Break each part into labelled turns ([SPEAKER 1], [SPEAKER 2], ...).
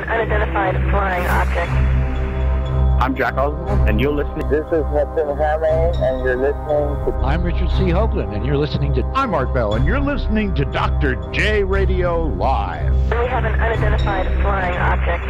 [SPEAKER 1] unidentified flying object.
[SPEAKER 2] I'm Jack Oswald, and you're listening.
[SPEAKER 3] This is Hudson Hammond, and you're listening to...
[SPEAKER 4] I'm Richard C. Hoagland, and you're listening to...
[SPEAKER 5] I'm Art Bell, and you're listening to Dr. J Radio Live.
[SPEAKER 1] We have an unidentified flying object.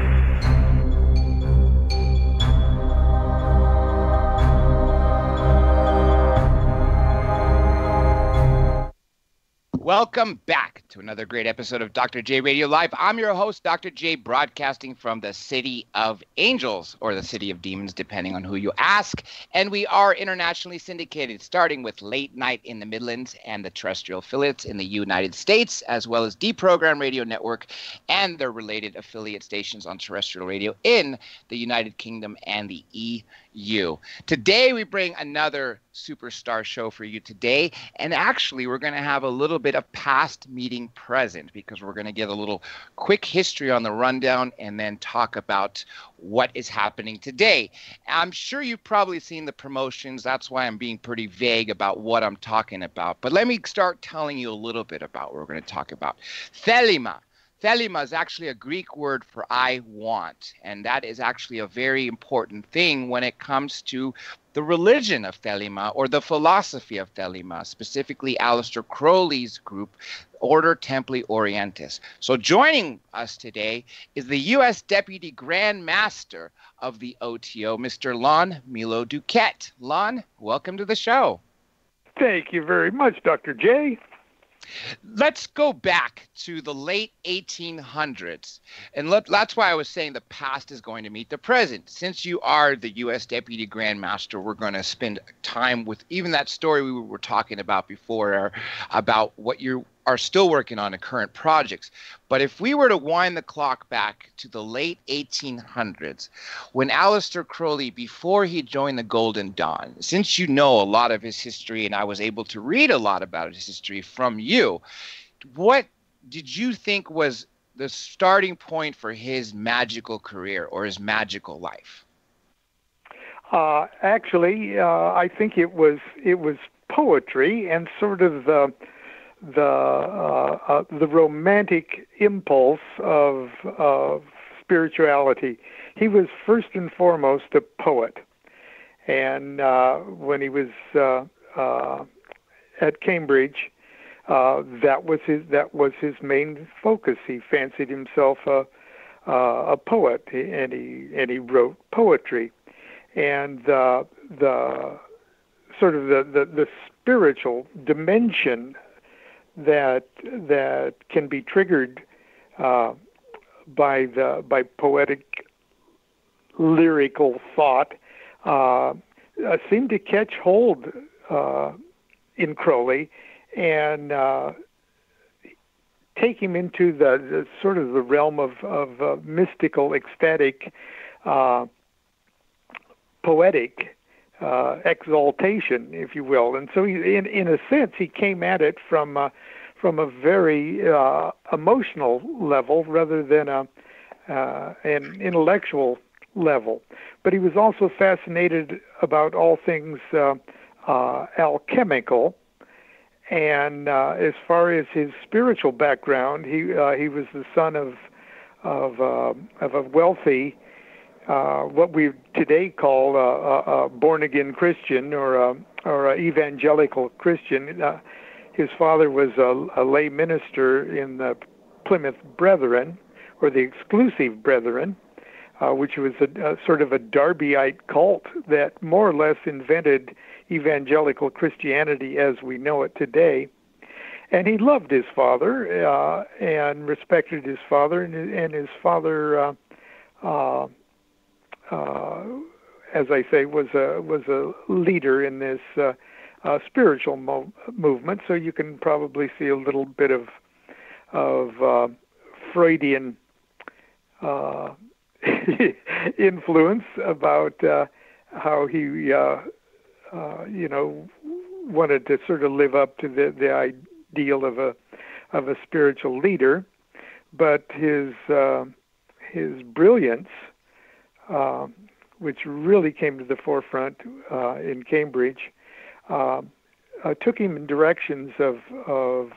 [SPEAKER 6] Welcome back to another great episode of Dr. J Radio Live. I'm your host, Dr. J, broadcasting from the City of Angels, or the City of Demons, depending on who you ask. And we are internationally syndicated, starting with late night in the Midlands and the terrestrial affiliates in the United States, as well as Deprogram Radio Network and their related affiliate stations on terrestrial radio in the United Kingdom and the EU. Today, we bring another superstar show for you today, and actually we're going to have a little bit of past meeting present, because we're going to get a little quick history on the rundown and then talk about what is happening today. I'm sure you've probably seen the promotions. That's why I'm being pretty vague about what I'm talking about, but let me start telling you a little bit about what we're going to talk about. Thelema. Thelema is actually a Greek word for I want, and that is actually a very important thing when it comes to the religion of Thelema, or the philosophy of Thelema, specifically Alister Crowley's group, Order Templi Orientis. So joining us today is the U.S. Deputy Grand Master of the OTO, Mr. Lon Milo Duquette. Lon, welcome to the show.
[SPEAKER 7] Thank you very much, Dr. J.
[SPEAKER 6] Let's go back to the late 1800s. And that's why I was saying the past is going to meet the present. Since you are the U.S. Deputy Grand Master, we're going to spend time with even that story we were talking about before, about what you are still working on in current projects. But if we were to wind the clock back to the late 1800s, when Alister Crowley, before he joined the Golden Dawn, since you know a lot of his history, and I was able to read a lot about his history from you, what did you think was the starting point for his magical career or his magical life?
[SPEAKER 7] Actually, I think it was poetry and sort of the romantic impulse of spirituality. He was first and foremost a poet, and when he was at Cambridge, that was his main focus. He fancied himself a poet, and he wrote poetry, and the sort of the spiritual dimension that can be triggered by poetic lyrical thought seemed to catch hold in Crowley and take him into the sort of the realm of mystical, ecstatic, poetic exaltation, if you will. And so, in a sense, he came at it from a very emotional level rather than an intellectual level. But he was also fascinated about all things alchemical. And as far as his spiritual background, he was the son of a wealthy, what we today call a born-again Christian or a evangelical Christian. His father was a lay minister in the Plymouth Brethren, or the Exclusive Brethren, which was a sort of a Darbyite cult that more or less invented evangelical Christianity as we know it today. And he loved his father and respected his father, and his father, as I say, was a leader in this spiritual movement. So you can probably see a little bit of Freudian influence about how he, wanted to sort of live up to the ideal of a spiritual leader, but his brilliance, which really came to the forefront in Cambridge, took him in directions of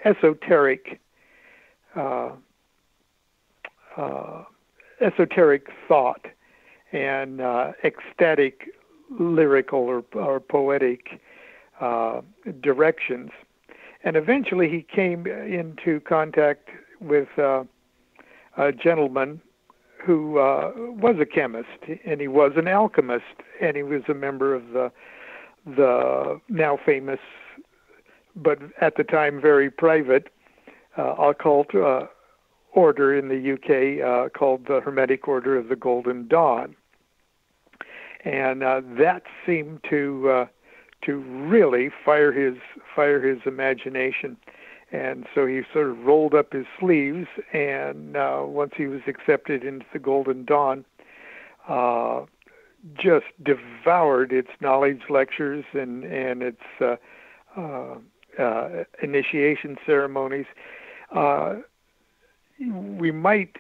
[SPEAKER 7] esoteric esoteric thought and ecstatic lyrical or poetic directions. And eventually he came into contact with a gentleman who was a chemist, and he was an alchemist, and he was a member of the now famous, but at the time very private, occult order in the UK called the Hermetic Order of the Golden Dawn. And that seemed to really fire his imagination. And so he sort of rolled up his sleeves, and once he was accepted into the Golden Dawn, just devoured its knowledge lectures and its initiation ceremonies. We might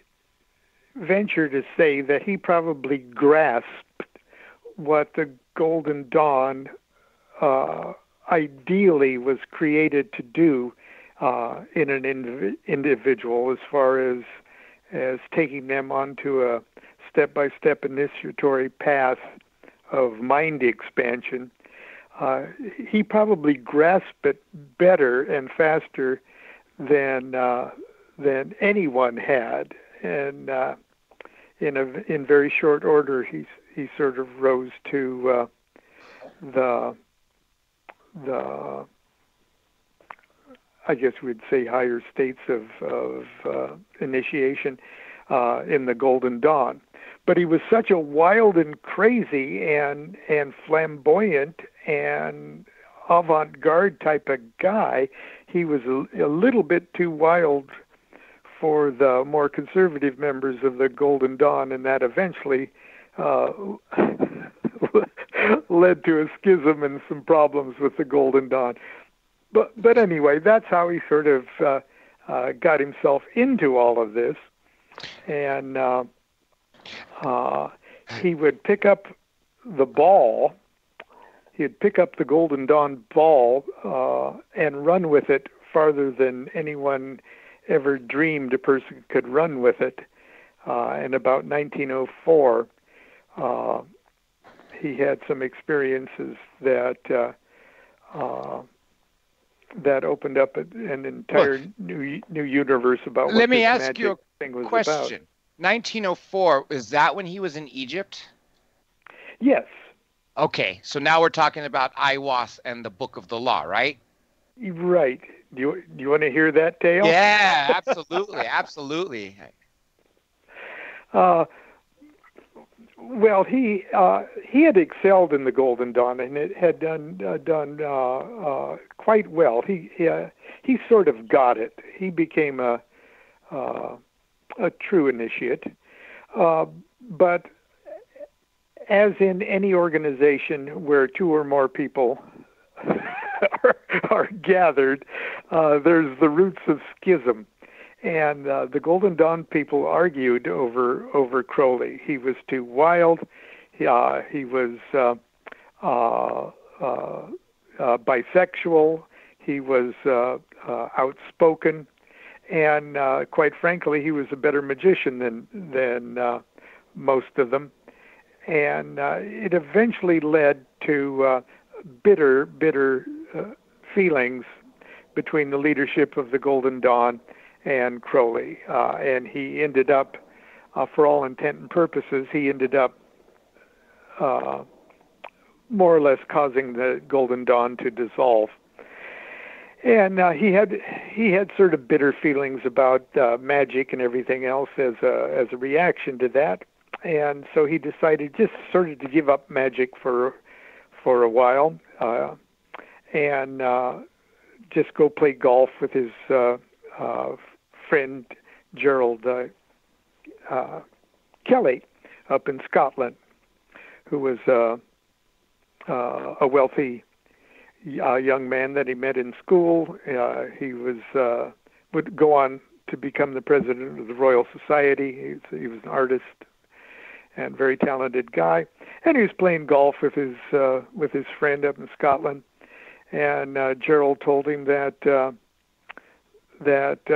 [SPEAKER 7] venture to say that he probably grasped what the Golden Dawn ideally was created to do in an individual, as far as taking them onto a step-by-step initiatory path of mind expansion. He probably grasped it better and faster than anyone had, and in very short order, he sort of rose to the I guess we'd say higher states of initiation in the Golden Dawn. But he was such a wild and crazy and flamboyant and avant-garde type of guy. He was a little bit too wild for the more conservative members of the Golden Dawn, and that eventually led to a schism and some problems with the Golden Dawn. But anyway, that's how he sort of got himself into all of this. And he would pick up the ball. He'd pick up the Golden Dawn ball and run with it farther than anyone ever dreamed a person could run with it. In about 1904, he had some experiences that opened up an entire new universe about what
[SPEAKER 6] Let me
[SPEAKER 7] this
[SPEAKER 6] ask
[SPEAKER 7] magic
[SPEAKER 6] you
[SPEAKER 7] thing was
[SPEAKER 6] a question.
[SPEAKER 7] about.
[SPEAKER 6] 1904, is that when he was in Egypt?
[SPEAKER 7] Yes.
[SPEAKER 6] Okay, so now we're talking about Aiwass and the Book of the Law, right?
[SPEAKER 7] Right. Do you want to hear that tale?
[SPEAKER 6] Yeah, absolutely, absolutely.
[SPEAKER 7] Well, he had excelled in the Golden Dawn, and it had done quite well. He sort of got it. He became a true initiate, but as in any organization where two or more people are gathered, there's the roots of schism. And the Golden Dawn people argued over Crowley. He was too wild. He was bisexual. He was outspoken, and quite frankly, he was a better magician than most of them. And it eventually led to bitter feelings between the leadership of the Golden Dawn and Crowley, and he ended up, for all intent and purposes, he ended up more or less causing the Golden Dawn to dissolve. And he had sort of bitter feelings about Magick and everything else as a reaction to that, and so he decided just sort of to give up Magick for a while, and just go play golf with his friend Gerald Kelly up in Scotland, who was a wealthy young man that he met in school. He would go on to become the president of the Royal Society. He was an artist and very talented guy, and he was playing golf with his friend up in Scotland. And Gerald told him that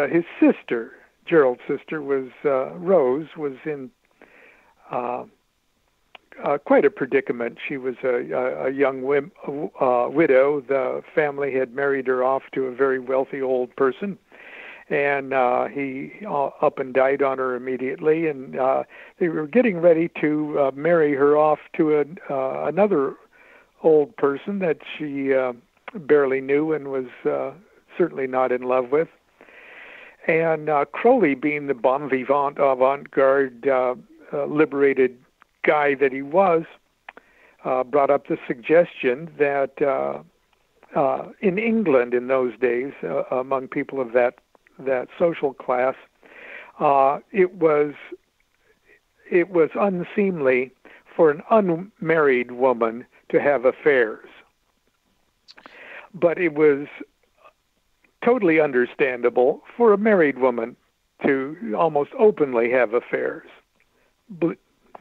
[SPEAKER 7] his sister, Gerald's sister, was Rose, was in quite a predicament. She was a young widow. The family had married her off to a very wealthy old person, and he up and died on her immediately. And they were getting ready to marry her off to another old person that she barely knew and was certainly not in love with. And Crowley, being the bon vivant, avant-garde, liberated guy that he was, brought up the suggestion that in England in those days, among people of that social class, it was unseemly for an unmarried woman to have affairs. But it was totally understandable for a married woman to almost openly have affairs.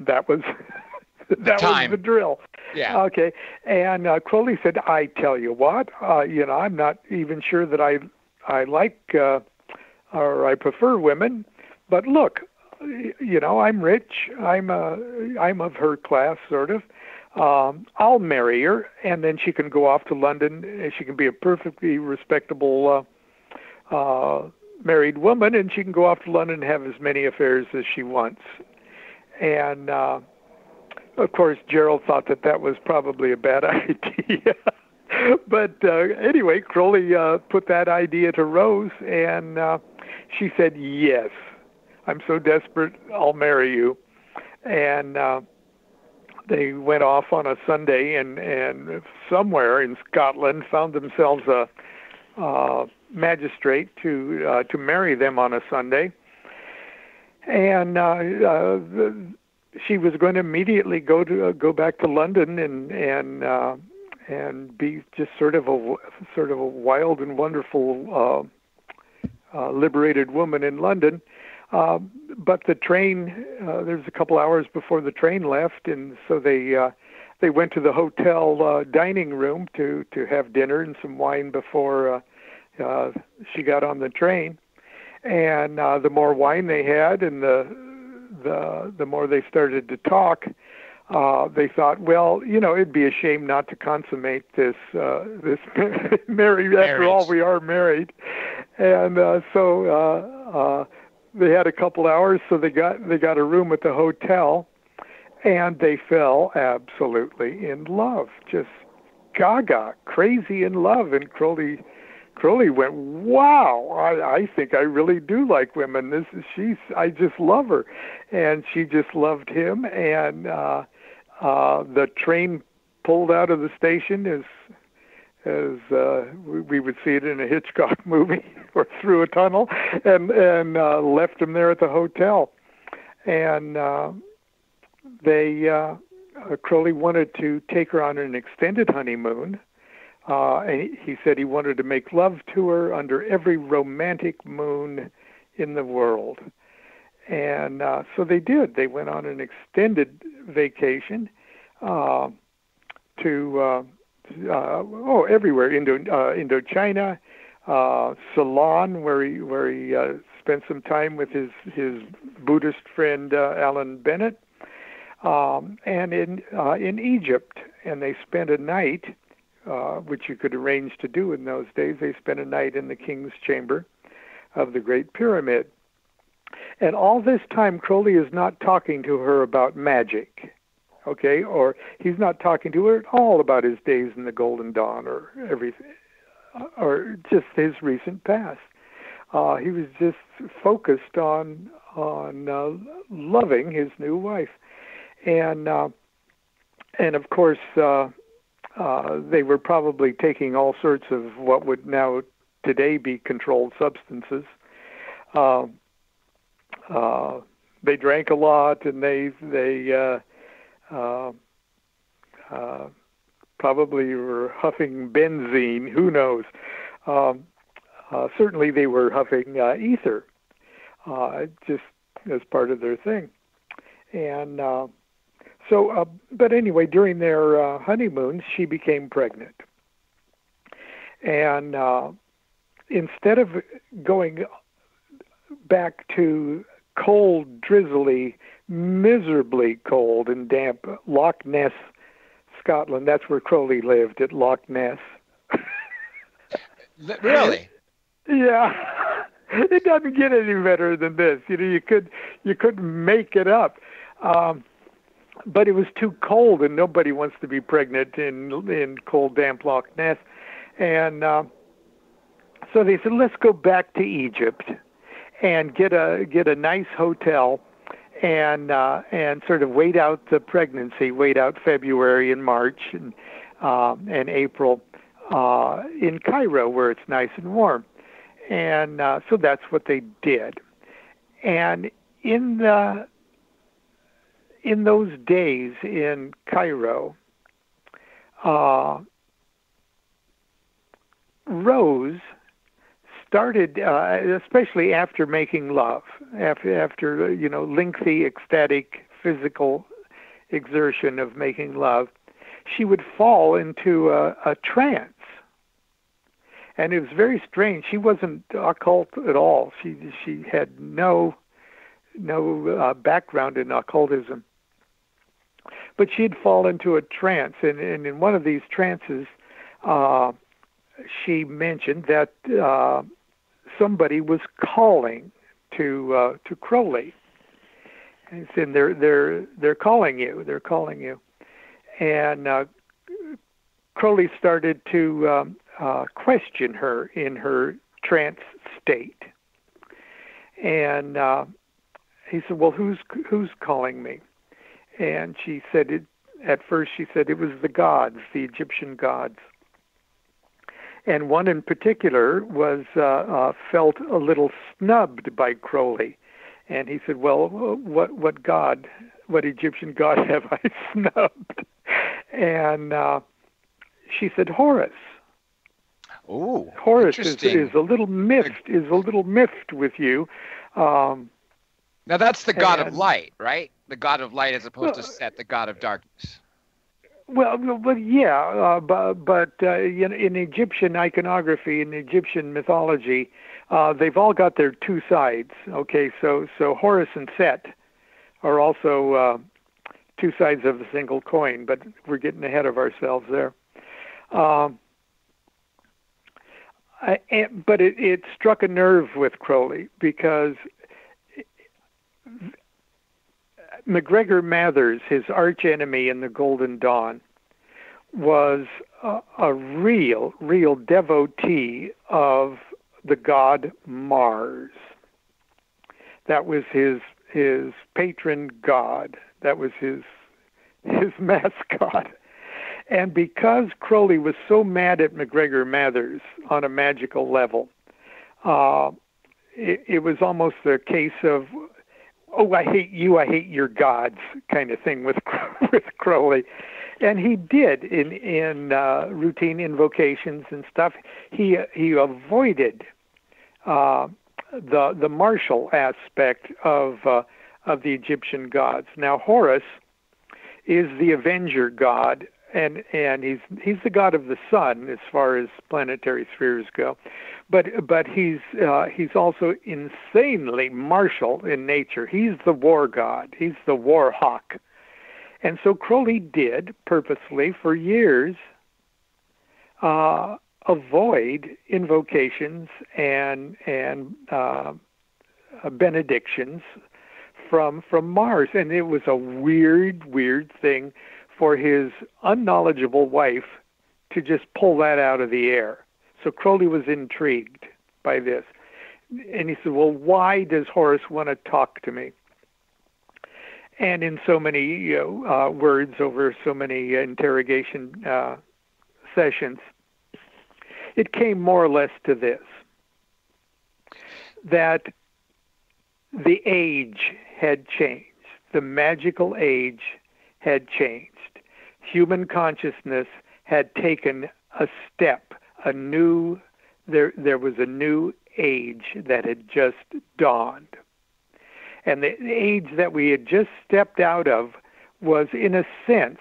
[SPEAKER 7] That was was the drill.
[SPEAKER 6] Yeah.
[SPEAKER 7] Okay. And Crowley said, "I tell you what, I'm not even sure that I like or I prefer women, but look, I'm rich. I'm of her class, sort of. I'll marry her, and then she can go off to London. And she can be a perfectly respectable married woman, and she can go off to London and have as many affairs as she wants." And of course, Gerald thought that was probably a bad idea. But anyway, Crowley put that idea to Rose, and she said, "Yes, I'm so desperate, I'll marry you." And they went off on a Sunday, and somewhere in Scotland found themselves a magistrate to marry them on a Sunday. And she was going to immediately go back to London and be just sort of a wild and wonderful liberated woman in London. But the train, there was a couple hours before the train left, and so they went to the hotel dining room to have dinner and some wine before she got on the train. And the more wine they had, and the more they started to talk, they thought, well, it'd be a shame not to consummate this marriage. After all, we are married. And so they had a couple hours, so they got a room at the hotel, and they fell absolutely in love, just gaga, crazy in love. And Crowley went, "Wow, I think I really do like women. I just love her," and she just loved him. And the train pulled out of the station as we would see it in a Hitchcock movie, or through a tunnel, and left him there at the hotel. And Crowley wanted to take her on an extended honeymoon. And he said he wanted to make love to her under every romantic moon in the world. And so they did. They went on an extended vacation to everywhere, Indochina, Ceylon, where he spent some time with his Buddhist friend Alan Bennett, and in Egypt. And they spent a night, which you could arrange to do in those days. They spent a night in the king's chamber of the Great Pyramid. And all this time, Crowley is not talking to her about magic, okay? Or he's not talking to her at all about his days in the Golden Dawn or everything, or just his recent past. He was just focused on loving his new wife. And of course, they were probably taking all sorts of what would now today be controlled substances. They drank a lot, and they probably were huffing benzene. Who knows? Certainly, they were huffing ether, just as part of their thing. And but anyway, during their honeymoon, she became pregnant. And instead of going back to cold, drizzly, miserably cold and damp Loch Ness, Scotland. That's where Crowley lived, at Loch Ness.
[SPEAKER 6] Really?
[SPEAKER 7] Yeah. It doesn't get any better than this. You couldn't make it up. But it was too cold, and nobody wants to be pregnant in cold, damp Loch Ness. And so they said, let's go back to Egypt and get a nice hotel and sort of wait out the pregnancy, wait out February and March and April in Cairo, where it's nice and warm. And so that's what they did. And in those days in Cairo, Rose started, especially after making love, after lengthy, ecstatic, physical exertion of making love, she would fall into a trance. And it was very strange. She wasn't occult at all. She had no background in occultism. But she'd fall into a trance, and in one of these trances, she mentioned that somebody was calling to Crowley, and said, "They're calling you. They're calling you." And Crowley started to question her in her trance state, and he said, "Well, who's calling me?" And she said, at first she said it was the gods, the Egyptian gods. And one in particular was felt a little snubbed by Crowley. And he said, "Well, what Egyptian god have I snubbed?" And she said, "Horus."
[SPEAKER 6] Oh,
[SPEAKER 7] Horus is a little miffed with you.
[SPEAKER 6] Now that's the god of light, right? The god of light, as opposed to Set, the god of darkness.
[SPEAKER 7] Well, yeah, but in Egyptian iconography, in Egyptian mythology, they've all got their two sides. Okay, so Horus and Set are also two sides of the single coin, but we're getting ahead of ourselves there. But it struck a nerve with Crowley, because MacGregor Mathers, his archenemy in the Golden Dawn, was a real devotee of the god Mars. That was his patron god. That was his mascot. And because Crowley was so mad at MacGregor Mathers on a magical level, it was almost a case of, "Oh, I hate you, I hate your gods," kind of thing with Crowley. And he did in routine invocations and stuff. He avoided the martial aspect of the Egyptian gods. Now Horus is the avenger god, and he's the god of the sun as far as planetary spheres go, but he's also insanely martial in nature. He's the war god. He's the war hawk. And so Crowley did purposely for years avoid invocations and benedictions from Mars, and it was a weird thing for his unknowledgeable wife to just pull that out of the air. So Crowley was intrigued by this, and he said, "Well, why does Horus want to talk to me?" And in so many words over so many interrogation sessions, it came more or less to this: that the age had changed. The magical age had changed. Human consciousness had taken a step, there was a new age that had just dawned. And the age that we had just stepped out of was, in a sense,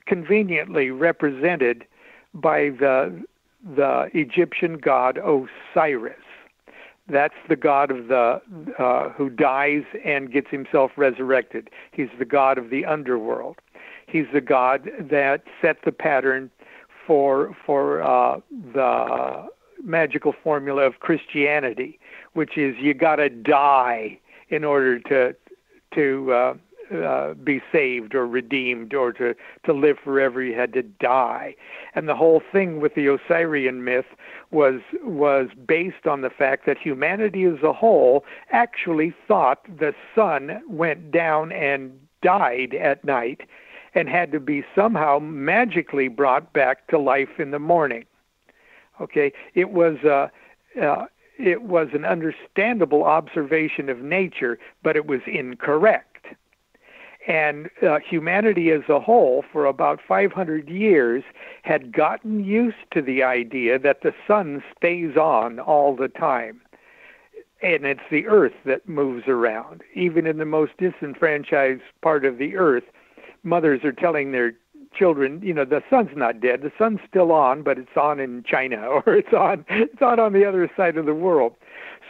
[SPEAKER 7] conveniently represented by the Egyptian god Osiris. That's the god of the who dies and gets himself resurrected. He's the god of the underworld. He's the god that set the pattern for the magical formula of Christianity, which is you got to die in order to be saved or redeemed, or to live forever. You had to die. And the whole thing with the Osirian myth was based on the fact that humanity as a whole actually thought the sun went down and died at night and had to be somehow magically brought back to life in the morning. Okay, it was an understandable observation of nature, but it was incorrect. And humanity as a whole, for about 500 years, had gotten used to the idea that the sun stays on all the time. And it's the earth that moves around. Even in the most disenfranchised part of the earth, mothers are telling their children, the sun's not dead. The sun's still on, but it's on in China, or it's on the other side of the world.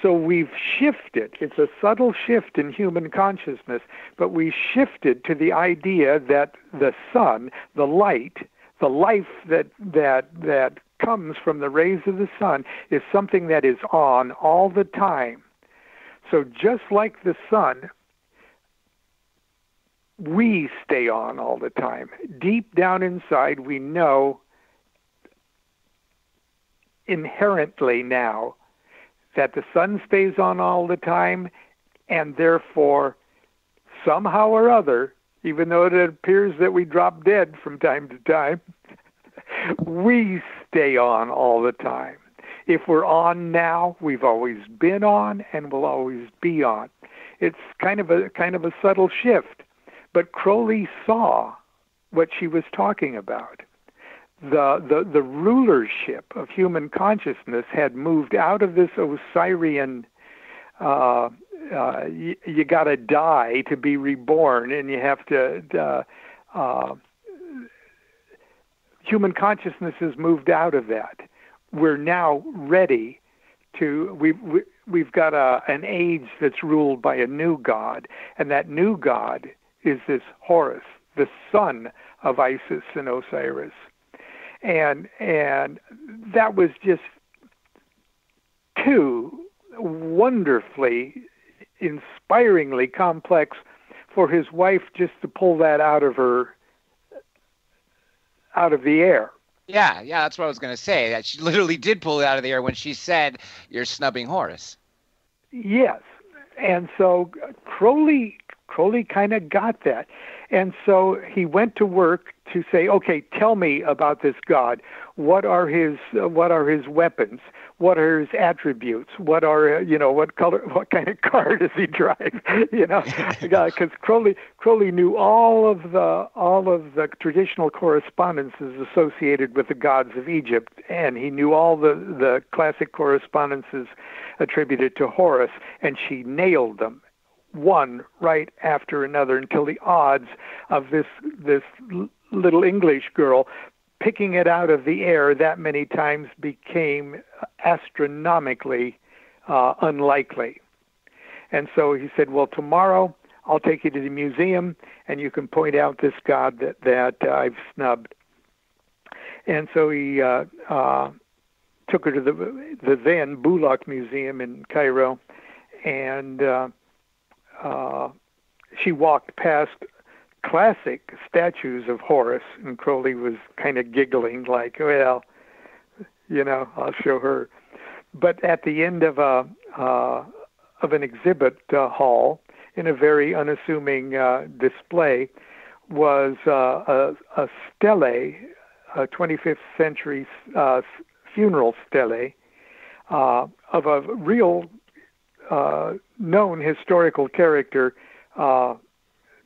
[SPEAKER 7] So we've shifted. It's a subtle shift in human consciousness, but we shifted to the idea that the sun, the light, the life that comes from the rays of the sun is something that is on all the time. So just like the sun, we stay on all the time. Deep down inside, we know inherently now that the sun stays on all the time, and therefore, somehow or other, even though it appears that we drop dead from time to time, we stay on all the time. If we're on now, we've always been on and will always be on. It's kind of a subtle shift. But Crowley saw what she was talking about. The rulership of human consciousness had moved out of this Osirian, you got to die to be reborn, and you have to, human consciousness has moved out of that. We're now ready to, we've got an age that's ruled by a new god, and that new god is this Horus, the son of Isis and Osiris. And that was just too wonderfully, inspiringly complex for his wife just to pull that out of the air.
[SPEAKER 6] Yeah, that's what I was going to say. That she literally did pull it out of the air when she said, "You're snubbing Horus."
[SPEAKER 7] Yes, and so Crowley kind of got that. And so he went to work to say, okay, tell me about this God. What are his weapons? What are his attributes? What kind of car does he drive? Because Crowley knew all of the traditional correspondences associated with the gods of Egypt, and he knew all the classic correspondences attributed to Horus, and she nailed them, one right after another, until the odds of this little English girl picking it out of the air that many times became astronomically unlikely. And so he said, well, tomorrow I'll take you to the museum and you can point out this god that I've snubbed. And so he took her to the then Bulak Museum in Cairo, and she walked past classic statues of Horus, and Crowley was kind of giggling like, well, I'll show her. But at the end of an exhibit hall, in a very unassuming display, was a stele, a 25th century funeral stele of a real known historical character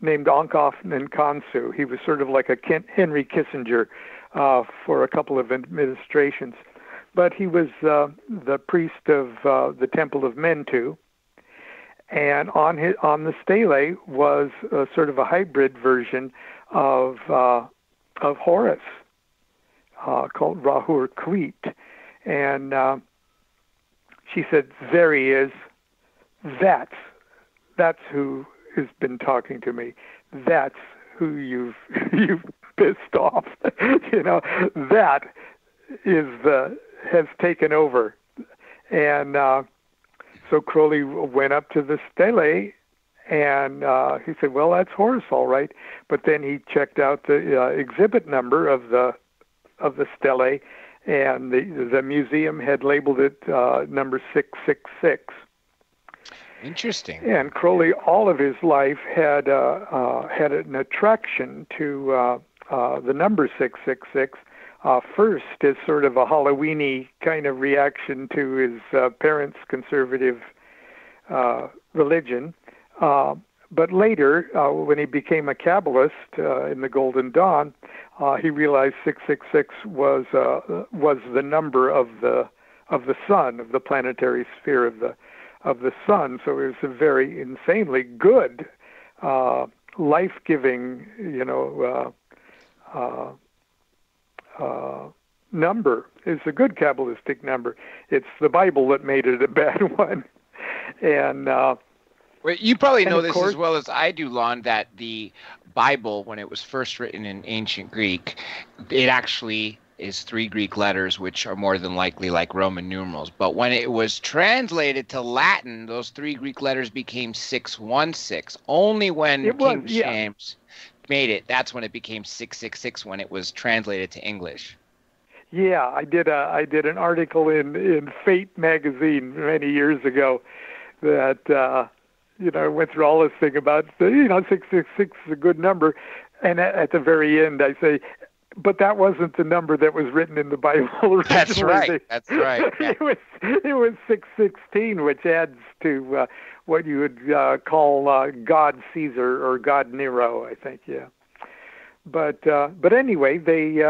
[SPEAKER 7] named Onkoff Nkansu. He was sort of like a Henry Kissinger for a couple of administrations. But he was the priest of the Temple of Mentu. And on the stele was sort of a hybrid version of Horus called Rahur Kuit. And she said, "There he is. That's who has been talking to me. That's who you've pissed off. That has taken over." And so Crowley went up to the stele, and he said, "Well, that's Horus, all right." But then he checked out the exhibit number of the stele, and the museum had labeled it number 666.
[SPEAKER 6] Interesting.
[SPEAKER 7] And Crowley, all of his life, had an attraction to the number 666. First, as sort of a Halloweeny kind of reaction to his parents' conservative religion. But later, when he became a Kabbalist in the Golden Dawn, he realized 666 was the number of the sun, of the planetary sphere of the sun. So it was a very insanely good, life-giving, number. It's a good Kabbalistic number. It's the Bible that made it a bad one. And
[SPEAKER 6] well, you probably know this
[SPEAKER 7] course,
[SPEAKER 6] as well as I do, Lon, that the Bible, when it was first written in ancient Greek, it actually is 3 Greek letters, which are more than likely like Roman numerals. But when it was translated to Latin, those 3 Greek letters became 616. Only when King James made it, that's when it became 666 when it was translated to English.
[SPEAKER 7] Yeah, I did an article in Fate magazine many years ago that went through all this thing about 666 is a good number, and at the very end I say, but that wasn't the number that was written in the Bible originally.
[SPEAKER 6] That's right. Yeah.
[SPEAKER 7] It was 616, which adds to what you would call God Caesar or God Nero, I think. Yeah. But anyway, they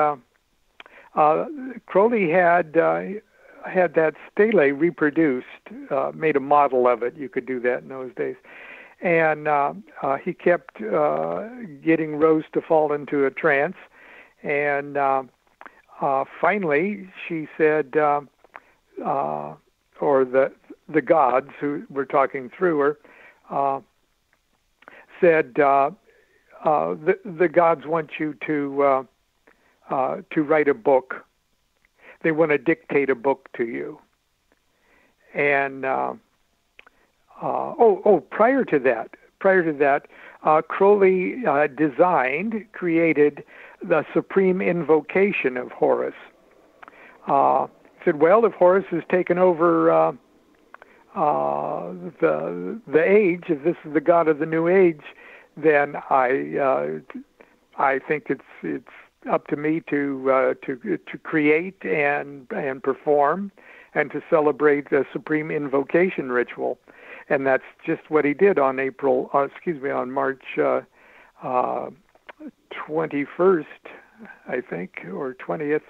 [SPEAKER 7] Crowley had that stele reproduced, made a model of it. You could do that in those days. And he kept getting Rose to fall into a trance. And finally, she said, or the gods who were talking through her, said, the gods want you to write a book. They want to dictate a book to you. And prior to that, Crowley created the supreme invocation of Horus. Said, well, if Horus has taken over the age, if this is the god of the new age, then I think it's up to me to create and perform and to celebrate the supreme invocation ritual. And that's just what he did on March 21st, I think, or 20th,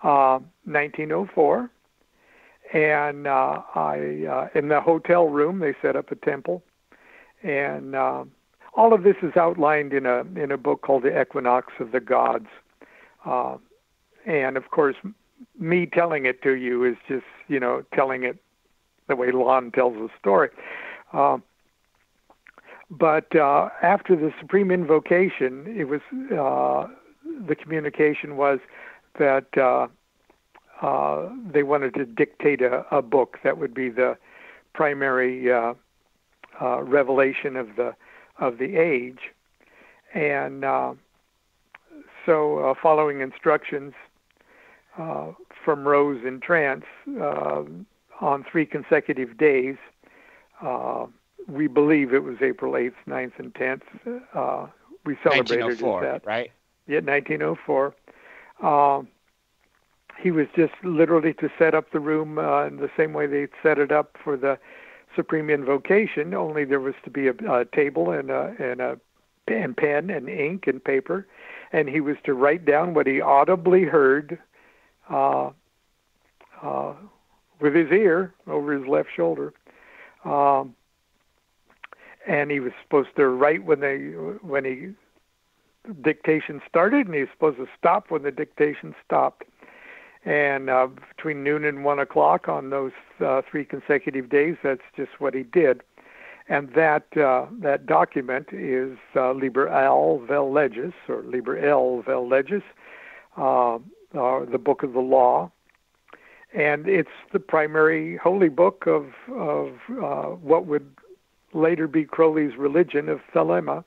[SPEAKER 7] 1904. And in the hotel room, they set up a temple. And all of this is outlined in a book called The Equinox of the Gods. And of course, me telling it to you is just, telling it the way Lon tells the story. But after the supreme invocation, it was the communication was that they wanted to dictate a book that would be the primary revelation of the age, and so following instructions from Rose in trance on 3 consecutive days. We believe it was April 8th, 9th, and 10th. We celebrated that.
[SPEAKER 6] Right?
[SPEAKER 7] Yeah, 1904. He was just literally to set up the room in the same way they set it up for the Supreme Invocation, only there was to be a table and a pen and ink and paper, and he was to write down what he audibly heard with his ear over his left shoulder. And he was supposed to write when dictation started, and he was supposed to stop when the dictation stopped. And between noon and 1 o'clock on those 3 consecutive days, that's just what he did. And that document is Liber Al Vel Legis, or Liber El Vel Legis, the Book of the Law. And it's the primary holy book of what would later be Crowley's religion of Thelema,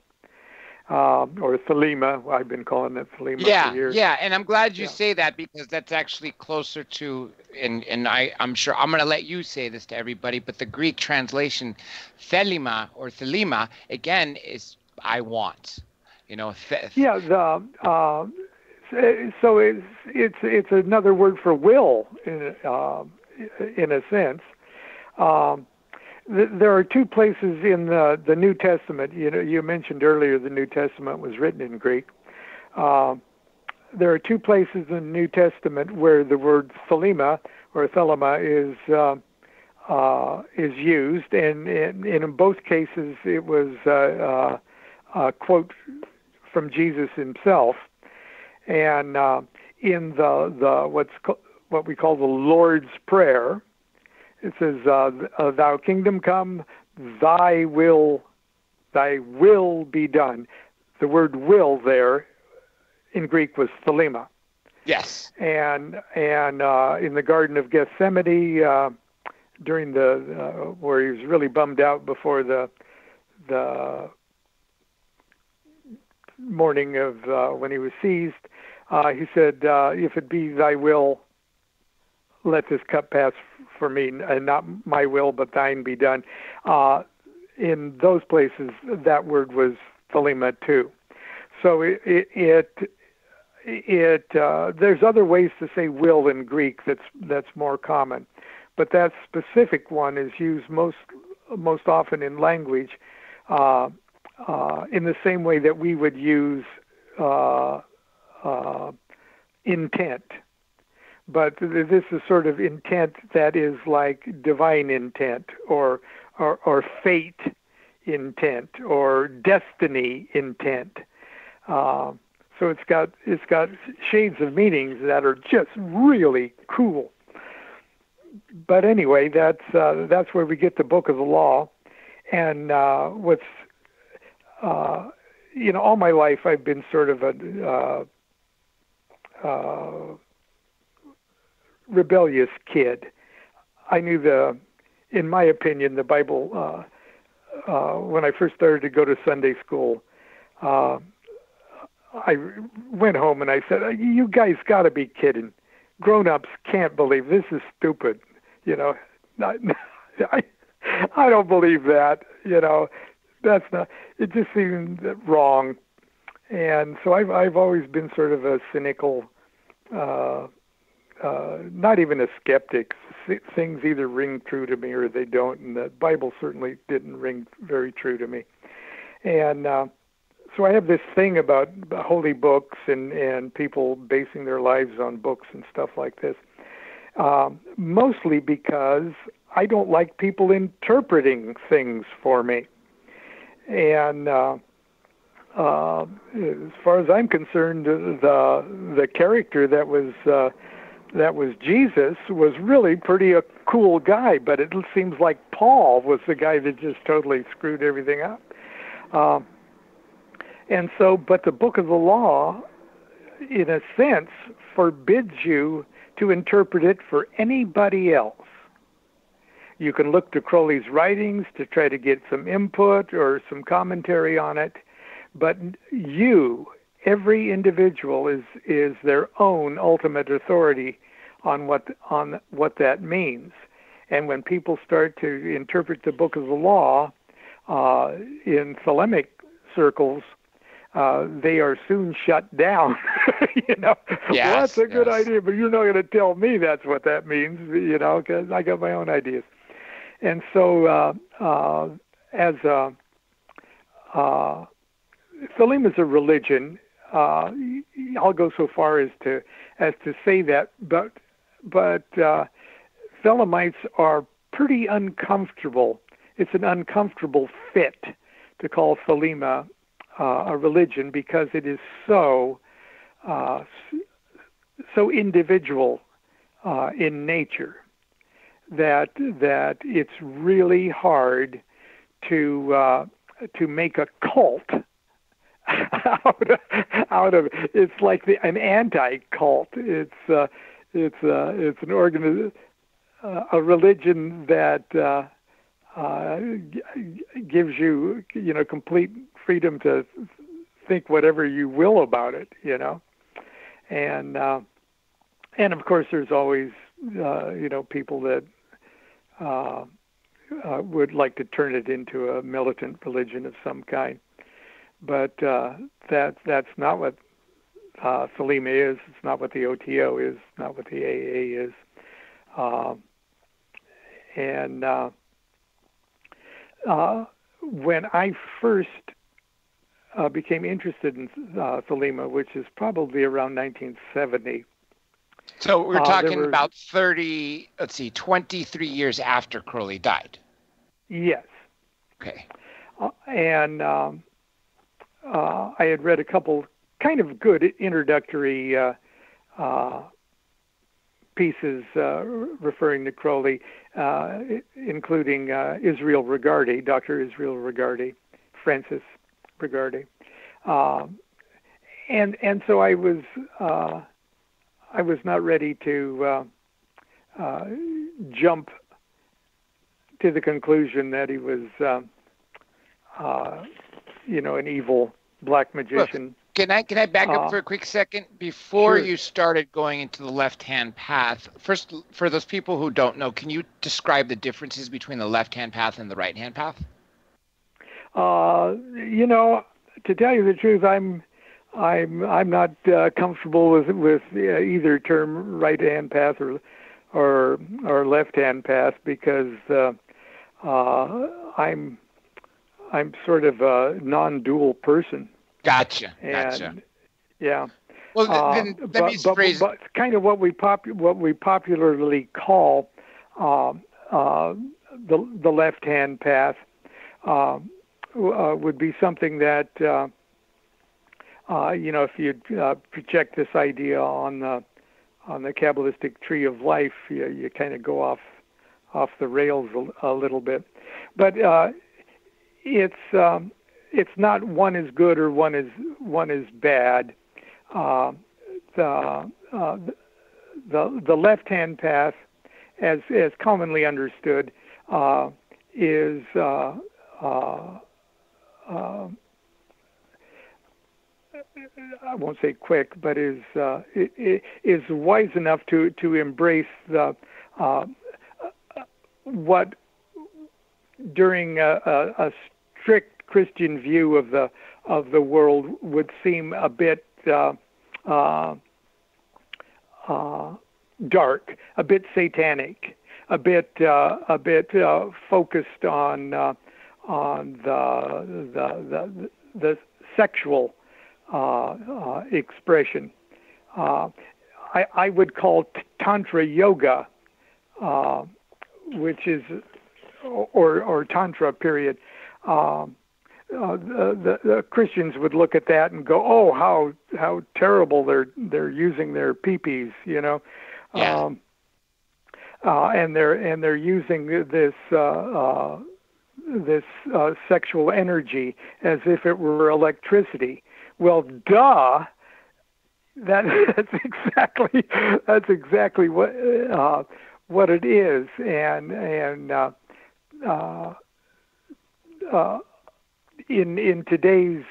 [SPEAKER 7] or Thelema. I've been calling it Thelema for years.
[SPEAKER 6] Yeah, and I'm glad you say that, because that's actually closer to, and I'm sure I'm going to let you say this to everybody, but the Greek translation, Thelema or Thelema, again, is I want.
[SPEAKER 7] So it's another word for will in a sense. There are 2 places in the New Testament. You mentioned earlier the New Testament was written in Greek. There are 2 places in the New Testament where the word Thelema or Thelema is used, and in both cases it was a quote from Jesus himself. And in what we call the Lord's Prayer, it says, "Thou kingdom come, thy will be done." The word "will" there in Greek was Thelema.
[SPEAKER 6] Yes.
[SPEAKER 7] And in the Garden of Gethsemane, during where he was really bummed out before the morning of when he was seized, he said, "If it be thy will, let this cup pass for me, and not my will, but thine be done." In those places, that word was Thelema too. So there's other ways to say will in Greek that's more common, but that specific one is used most often in language in the same way that we would use intent. But this is sort of intent that is like divine intent, or fate intent, or destiny intent. So it's got shades of meanings that are just really cool. But anyway, that's where we get the Book of the Law. And what's all my life I've been sort of a rebellious kid. I knew in my opinion, the Bible, when I first started to go to Sunday school, I went home and I said, "You guys got to be kidding. Grown-ups can't believe this is stupid. I don't believe that. That's not. It just seemed wrong." And so I've always been sort of a cynical, not even a skeptic. Things either ring true to me or they don't, and the Bible certainly didn't ring very true to me. And so I have this thing about holy books and people basing their lives on books and stuff like this, mostly because I don't like people interpreting things for me. And as far as I'm concerned, the character that was Jesus was really pretty a cool guy, but it seems like Paul was the guy that just totally screwed everything up. And so, but the Book of the Law, in a sense, forbids you to interpret it for anybody else. You can look to Crowley's writings to try to get some input or some commentary on it, but every individual is their own ultimate authority on what that means. And when people start to interpret the Book of the Law in Thelemic circles, they are soon shut down. Well, that's a good idea, but you're not going to tell me that's what that means, because I got my own ideas. And so Thelema is a religion. I'll go so far as to say that, but Thelemites are pretty uncomfortable. It's an uncomfortable fit to call Thelema a religion, because it is so individual in nature that it's really hard to make a cult out of it's like an anti-cult. It's an a religion that gives you complete freedom to think whatever you will about it, and of course there's always people that would like to turn it into a militant religion of some kind. But that's not what Thelema is. It's not what the OTO is. Not what the AA is. When I first became interested in Thelema, which is probably around 1970.
[SPEAKER 6] So we're talking about 23 years after Crowley died.
[SPEAKER 7] Yes.
[SPEAKER 6] Okay.
[SPEAKER 7] And I had read a couple kind of good introductory pieces referring to Crowley, including Israel Regardie, Dr. Israel Regardie, Francis Regardie, and so I was not ready to jump to the conclusion that he was an evil black magician.
[SPEAKER 6] Look, can I back up for a quick second? Before you started going into the left-hand path, first, for those people who don't know, can you describe the differences between the left-hand path and the right-hand path?
[SPEAKER 7] To tell you the truth, I'm not comfortable with either term, right-hand path or left-hand path, because I'm sort of a non-dual person.
[SPEAKER 6] Gotcha.
[SPEAKER 7] Yeah.
[SPEAKER 6] Well, then let me phrase.
[SPEAKER 7] But kind of what we popularly call the left-hand path would be something that if you project this idea on the Kabbalistic tree of life, you kind of go off the rails a little bit. But it's not one is good or one is bad. The left-hand path, as commonly understood, is I won't say quick, but is wise enough to embrace the what during a strict Christian view of the world would seem a bit dark, a bit satanic, a bit focused on the sexual expression. I would call Tantra yoga, which is or Tantra period. The Christians would look at that and go, "Oh, how terrible they're using their peepees,"
[SPEAKER 6] Yeah.
[SPEAKER 7] And they're using this sexual energy as if it were electricity. Well, duh. That's exactly what it is, and in today's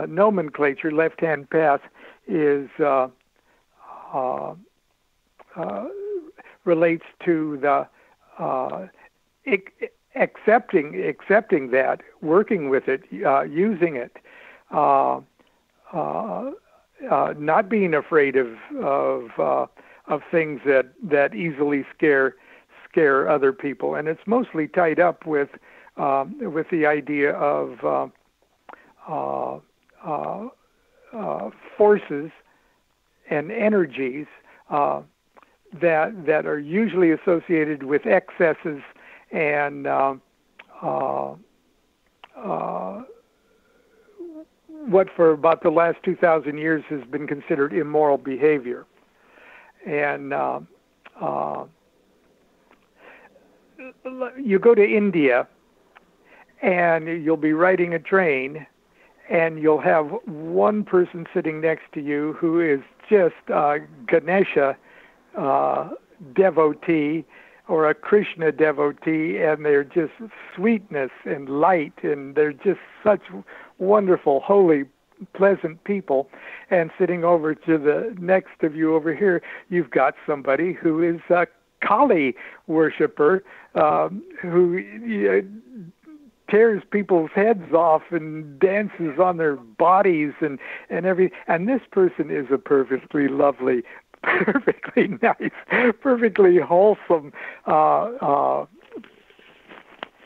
[SPEAKER 7] nomenclature, left-hand path is relates to the accepting that, working with it, using it, not being afraid of things that easily scare other people, and it's mostly tied up with the idea of forces and energies that are usually associated with excesses and what for about the last 2,000 years has been considered immoral behavior. And you go to India, and you'll be riding a train, and you'll have one person sitting next to you who is just a Ganesha devotee or a Krishna devotee, and they're just sweetness and light, and they're just such wonderful, holy, pleasant people. And sitting over to the next of you over here, you've got somebody who is a Kali worshiper, who tears people's heads off and dances on their bodies and everything. And this person is a perfectly lovely, perfectly nice, perfectly wholesome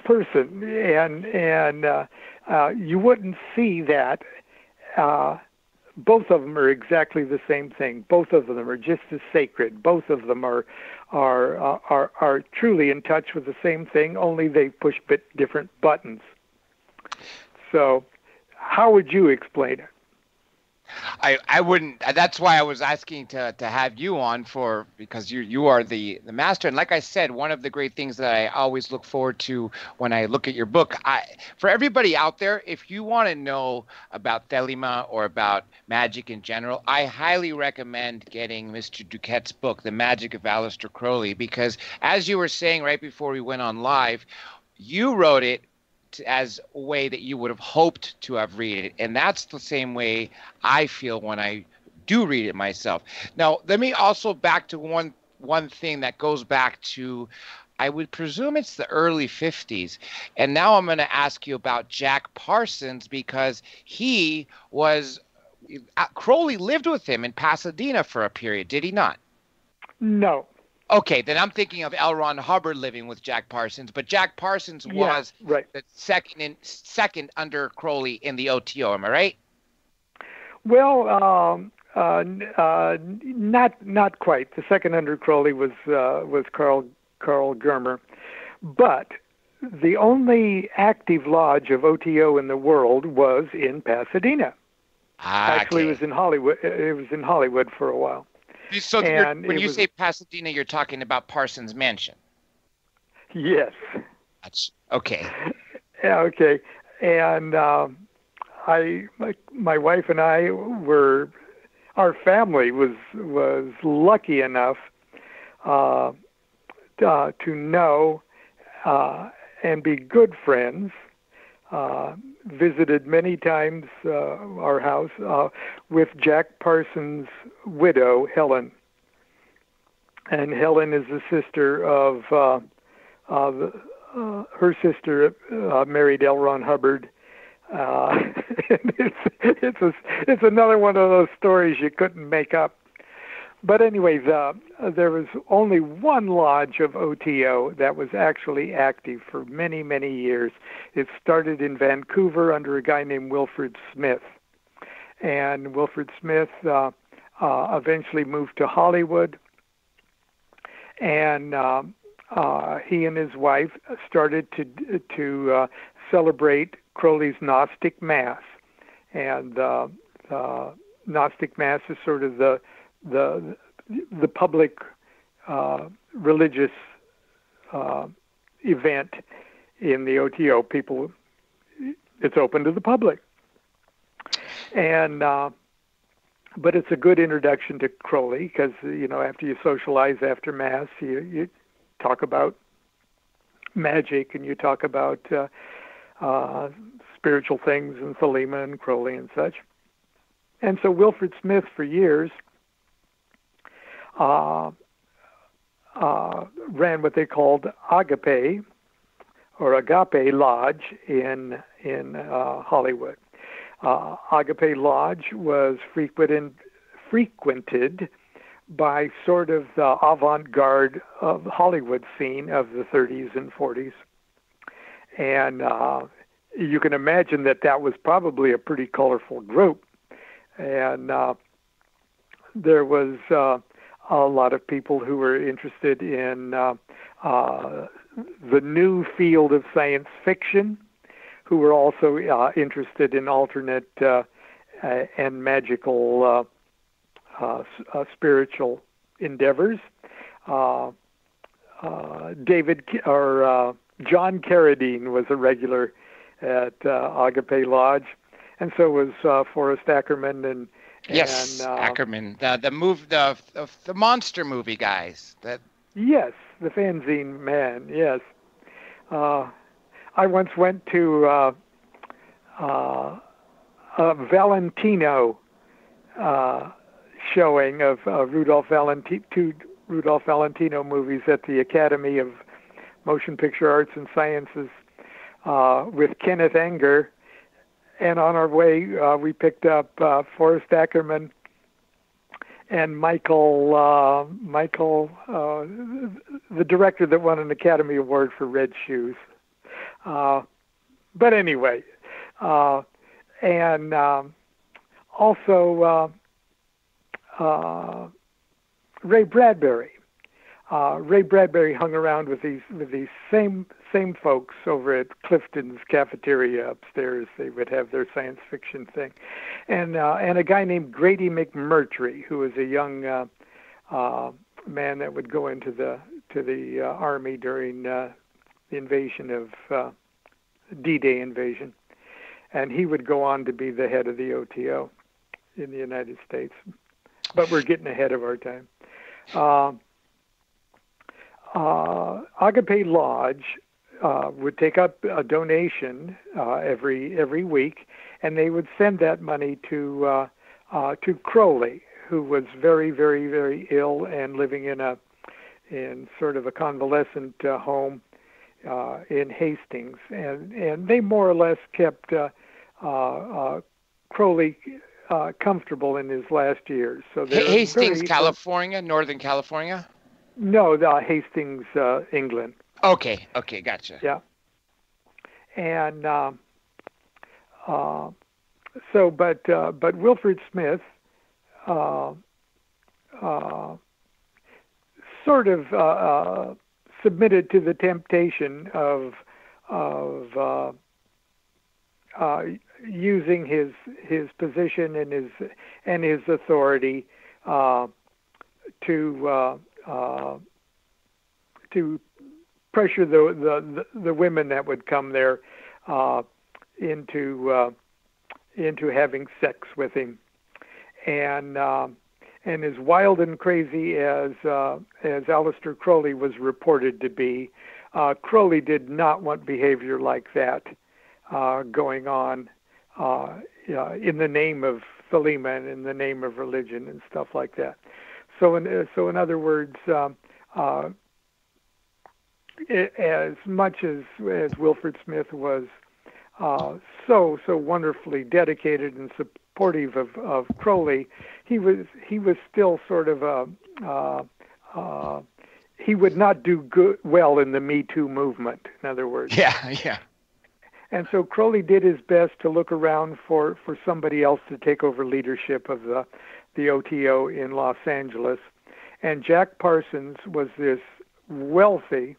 [SPEAKER 7] person, and you wouldn't see that. Both of them are exactly the same thing. Both of them are just as sacred. Both of them are truly in touch with the same thing, only they push different buttons. So, how would you explain it?
[SPEAKER 6] I wouldn't. That's why I was asking to have you on, because you are the master. And like I said, one of the great things that I always look forward to when I look at your book, for everybody out there, if you want to know about Thelema or about magic in general, I highly recommend getting Mr. Duquette's book, The Magic of Alister Crowley, because as you were saying right before we went on live, you wrote it as a way that you would have hoped to have read it. And that's the same way I feel when I do read it myself. Now, let me also back to one thing that goes back to, I would presume it's the early 50s. And now I'm going to ask you about Jack Parsons, because Crowley lived with him in Pasadena for a period, did he not?
[SPEAKER 7] No.
[SPEAKER 6] Okay, then I'm thinking of L. Ron Hubbard living with Jack Parsons, but Jack Parsons was
[SPEAKER 7] right.
[SPEAKER 6] the second under Crowley in the OTO. Am I right?
[SPEAKER 7] Well, not quite. The second under Crowley was Carl Germer, but the only active lodge of OTO in the world was in Pasadena. Actually, it was in Hollywood. It was in Hollywood for a while.
[SPEAKER 6] So when you say Pasadena, you're talking about Parsons Mansion?
[SPEAKER 7] Yes.
[SPEAKER 6] That's okay.
[SPEAKER 7] Yeah, okay. And my wife and I our family was lucky enough to know and be good friends. Visited many times our house with Jack Parsons' widow, Helen. And Helen is the sister of her sister married L. Ron Hubbard. It's another one of those stories you couldn't make up. But anyway, there was only one lodge of OTO that was actually active for many, many years. It started in Vancouver under a guy named Wilfred Smith. And Wilfred Smith eventually moved to Hollywood. And he and his wife started to celebrate Crowley's Gnostic Mass. And Gnostic Mass is sort of the public religious event in the OTO. People, it's open to the public, and but it's a good introduction to Crowley because after you socialize after Mass, you talk about magic and you talk about spiritual things and Thelema and Crowley and such. And so Wilfred Smith for years ran what they called Agape Lodge in Hollywood. Agape Lodge was frequented by sort of the avant-garde of Hollywood scene of the 30s and 40s. And you can imagine that was probably a pretty colorful group. And there was a lot of people who were interested in the new field of science fiction, who were also interested in alternate and magical spiritual endeavors. John Carradine was a regular at Agape Lodge, and so was Forrest Ackerman
[SPEAKER 6] Yes, Ackerman, the monster movie guys.
[SPEAKER 7] Yes, the fanzine man. Yes, I once went to a Valentino showing of two Rudolph Valentino movies at the Academy of Motion Picture Arts and Sciences with Kenneth Anger. And on our way, we picked up Forrest Ackerman and Michael, the director that won an Academy Award for Red Shoes. But anyway, and also Ray Bradbury. Ray Bradbury hung around with these same folks over at Clifton's cafeteria upstairs. They would have their science fiction thing, and a guy named Grady McMurtry, who was a young man that would go into the army during the invasion of D-Day invasion, and he would go on to be the head of the OTO in the United States. But we're getting ahead of our time. Agape Lodge would take up a donation every week, and they would send that money to Crowley, who was very, very, very ill and living in sort of a convalescent home in Hastings, and they more or less kept Crowley comfortable in his last years. So
[SPEAKER 6] Hastings, California, Northern California.
[SPEAKER 7] No, Hastings, England.
[SPEAKER 6] Okay, gotcha.
[SPEAKER 7] Yeah, and but Wilfred Smith sort of submitted to the temptation of using his position and his authority to pressure the women that would come there into having sex with him, and as wild and crazy as Alister Crowley was reported to be, Crowley did not want behavior like that going on in the name of Thelema and in the name of religion and stuff like that. So in other words, as much as Wilfred Smith was so wonderfully dedicated and supportive of Crowley, he was still sort of he would not do well in the Me Too movement. In other words,
[SPEAKER 6] yeah.
[SPEAKER 7] And so Crowley did his best to look around for somebody else to take over leadership of the OTO in Los Angeles. And Jack Parsons was this wealthy,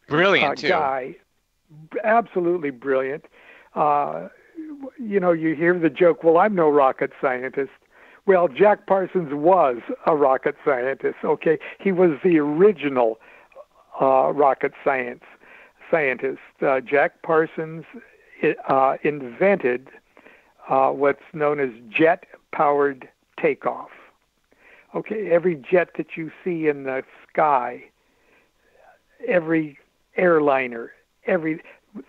[SPEAKER 6] brilliant
[SPEAKER 7] guy, absolutely brilliant. You hear the joke, well, I'm no rocket scientist. Well, Jack Parsons was a rocket scientist, okay? He was the original rocket scientist. Jack Parsons invented what's known as jet-powered takeoff. Okay, every jet that you see in the sky, every airliner,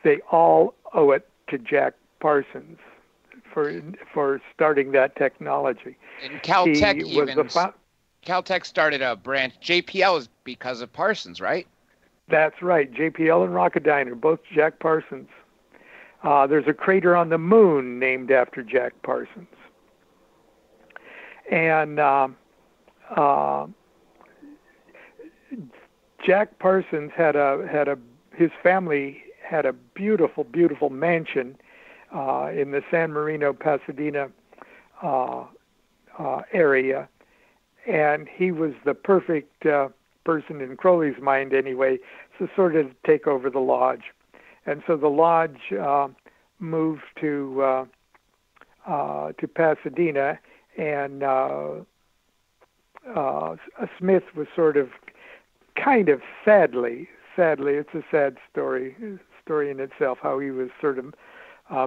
[SPEAKER 7] they all owe it to Jack Parsons for starting that technology.
[SPEAKER 6] And Caltech Caltech started a branch. JPL is because of Parsons, right?
[SPEAKER 7] That's right. JPL and Rocketdyne, both Jack Parsons. There's a crater on the moon named after Jack Parsons. And Jack Parsons his family had a beautiful, beautiful mansion in the San Marino, Pasadena area, and he was the perfect person in Crowley's mind anyway, to sort of take over the lodge. And so the lodge moved to Pasadena, and Smith was sort of, kind of sadly, it's a sad story in itself, how he was sort of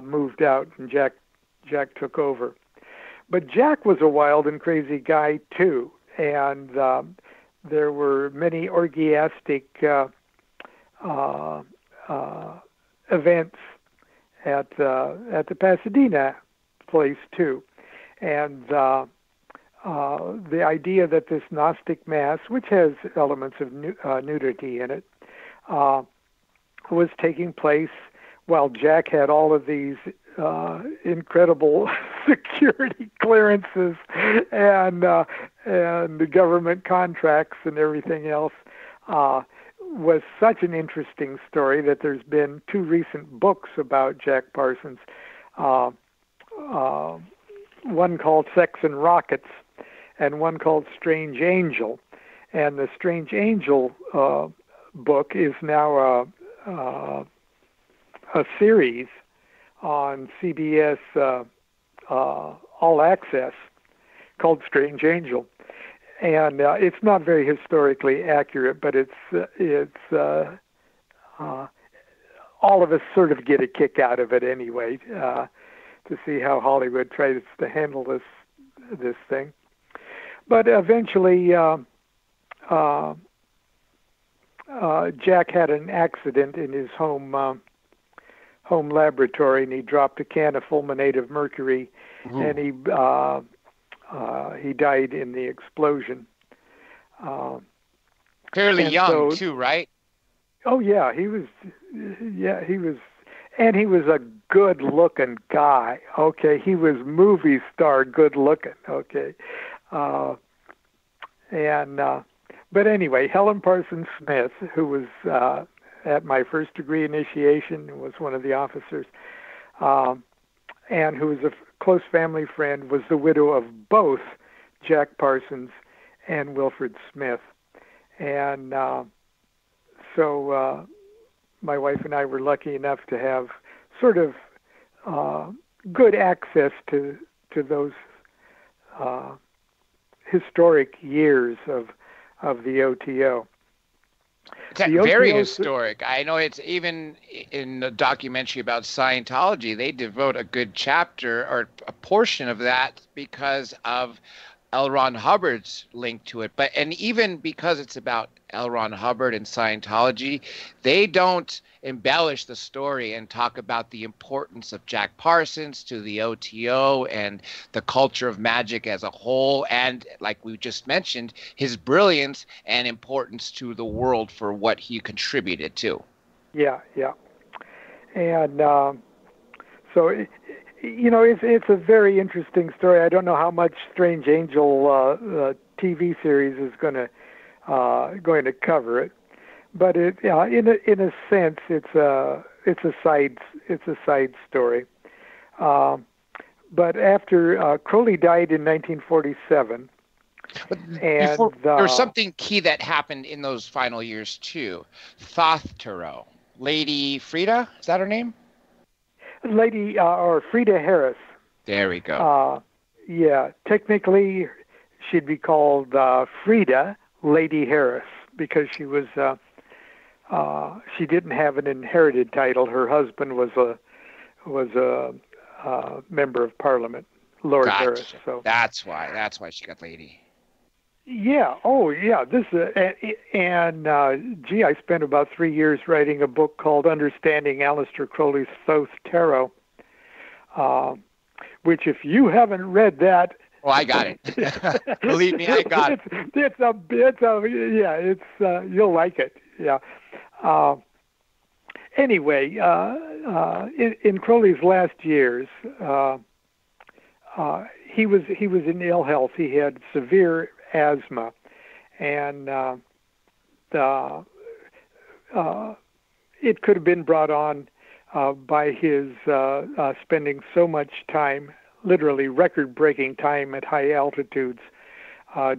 [SPEAKER 7] moved out and Jack took over. But Jack was a wild and crazy guy too, and there were many orgiastic events at the Pasadena place too, and the idea that this Gnostic Mass, which has elements of nudity in it, was taking place while Jack had all of these incredible security clearances and the government contracts and everything else, was such an interesting story that there's been 2 recent books about Jack Parsons, one called Sex and Rockets and one called Strange Angel. And the Strange Angel book is now a series on CBS All Access called Strange Angel, and it's not very historically accurate, but it's all of us sort of get a kick out of it anyway, to see how Hollywood tries to handle this thing. But eventually, Jack had an accident in his home laboratory, and he dropped a can of fulminate of mercury, and he died in the explosion.
[SPEAKER 6] Fairly young too, right?
[SPEAKER 7] Oh yeah, he was, and he was a good-looking guy. Okay, he was movie star good-looking. Okay, but anyway, Helen Parsons Smith, who was at my first degree initiation, was one of the officers, and who was a close family friend, was the widow of both Jack Parsons and Wilfred Smith. And so my wife and I were lucky enough to have sort of good access to those historic years of the OTO.
[SPEAKER 6] It's very historic. I know it's even in the documentary about Scientology, they devote a good chapter or a portion of that because of L. Ron Hubbard's link to it. And even because it's about L. Ron Hubbard and Scientology, they don't embellish the story and talk about the importance of Jack Parsons to the OTO and the culture of magic as a whole, and like we just mentioned, his brilliance and importance to the world for what he contributed to. Yeah.
[SPEAKER 7] And so it's a very interesting story. I don't know how much Strange Angel TV series is going to cover it, but in a sense, it's a side story. But after Crowley died in 1947,
[SPEAKER 6] there was something key that happened in those final years too. Thoth Tarot, Lady Frida, is that her name?
[SPEAKER 7] Lady or Frida Harris.
[SPEAKER 6] There we go.
[SPEAKER 7] Technically, she'd be called Frida Lady Harris because she was she didn't have an inherited title. Her husband was a member of Parliament, Lord Harris. So
[SPEAKER 6] that's why she got Lady.
[SPEAKER 7] Yeah. Oh, yeah. This I spent about 3 years writing a book called Understanding Alister Crowley's Thoth Tarot, which, if you haven't read that,
[SPEAKER 6] I got it. Believe me, I got it.
[SPEAKER 7] You'll like it. Yeah. Anyway, in Crowley's last years, he was in ill health. He had severe asthma, and it could have been brought on by his spending so much time, literally record-breaking time at high altitudes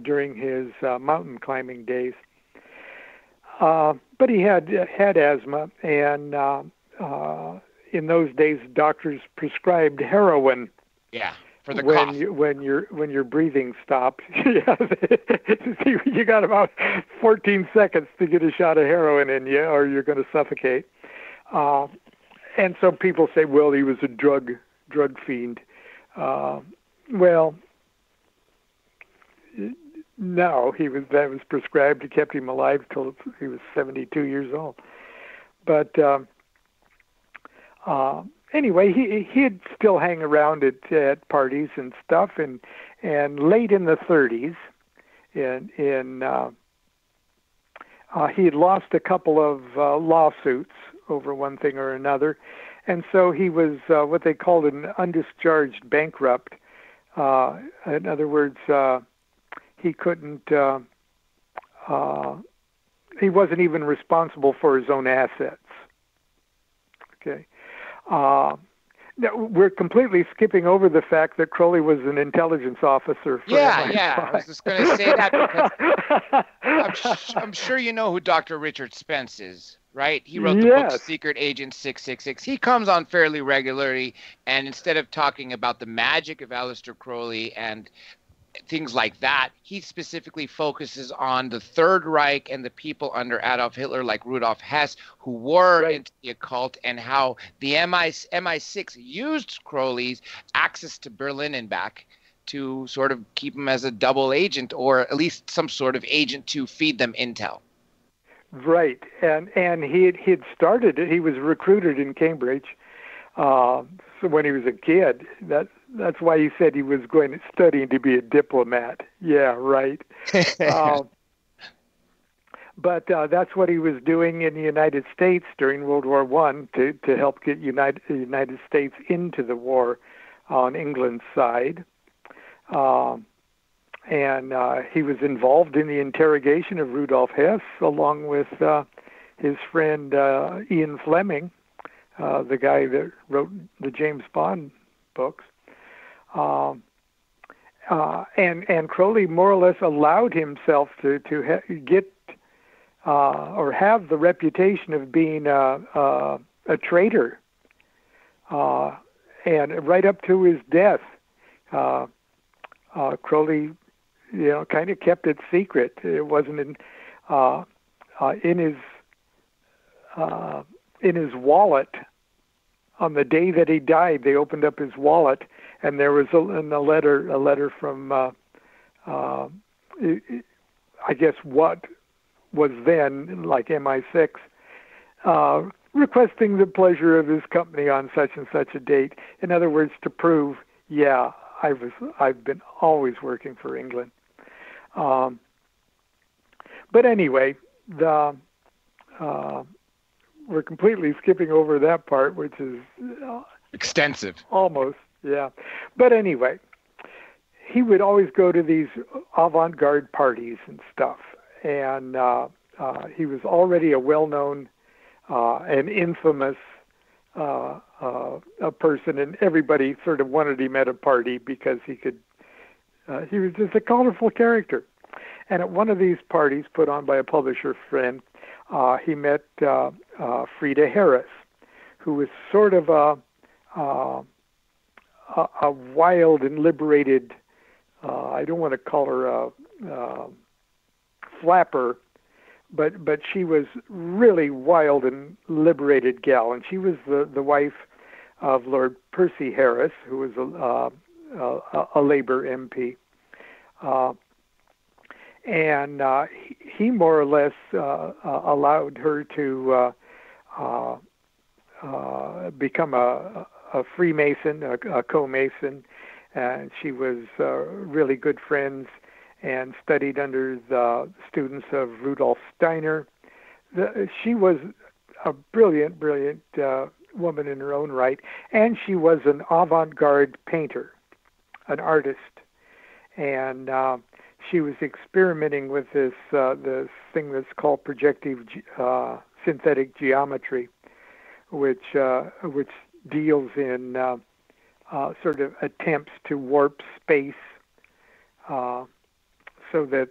[SPEAKER 7] during his mountain climbing days. But he had asthma, and in those days, doctors prescribed heroin.
[SPEAKER 6] Yeah. For the
[SPEAKER 7] when
[SPEAKER 6] cough.
[SPEAKER 7] when your breathing stops. You got about 14 seconds to get a shot of heroin in you, or you're going to suffocate. And so people say, well, he was a drug fiend. Well, no, that was prescribed. It kept him alive till he was 72 years old. But anyway, he'd still hang around at parties and stuff, and late in the 30s, he had lost a couple of lawsuits over one thing or another, and so he was what they called an undischarged bankrupt. In other words, he couldn't. He wasn't even responsible for his own assets. Okay. Now, we're completely skipping over the fact that Crowley was an intelligence officer for MI5.
[SPEAKER 6] I was just going to say that because I'm sure you know who Dr. Richard Spence is, right? He wrote the book Secret Agent 666. He comes on fairly regularly, and instead of talking about the magic of Alister Crowley and things like that, he specifically focuses on the Third Reich and the people under Adolf Hitler, like Rudolf Hess, who were into the occult, and how the MI6 used Crowley's access to Berlin and back to sort of keep him as a double agent, or at least some sort of agent to feed them intel.
[SPEAKER 7] Right, and he'd started it. He was recruited in Cambridge, so when he was a kid. That's why he said he was going to studying to be a diplomat. Yeah, right. But that's what he was doing in the United States during World War I to help get the United States into the war on England's side. And he was involved in the interrogation of Rudolf Hess, along with his friend Ian Fleming, the guy that wrote the James Bond books. And Crowley more or less allowed himself to get or have the reputation of being a traitor, and right up to his death, Crowley, kind of kept it secret. It wasn't in his wallet. On the day that he died, they opened up his wallet, and there was a letter from, I guess what was then like MI6, requesting the pleasure of his company on such and such a date. In other words, to prove, I've been always working for England. But anyway, we're completely skipping over that part, which is
[SPEAKER 6] extensive.
[SPEAKER 7] Almost, yeah. But anyway, he would always go to these avant-garde parties and stuff, and he was already a well-known and infamous a person, and everybody sort of wanted him at a party because he was just a colorful character. And at one of these parties put on by a publisher friend, he met Frieda Harris, who was sort of a wild and liberated, I don't want to call her a flapper, but she was really wild and liberated gal, and she was the wife of Lord Percy Harris, who was a Labour MP. And he more or less allowed her to become a Freemason, a co-Mason, and she was really good friends and studied under the students of Rudolf Steiner. She was a brilliant woman in her own right, and she was an avant-garde painter, an artist, and she was experimenting with this thing that's called projective synthetic geometry, which deals in sort of attempts to warp space so that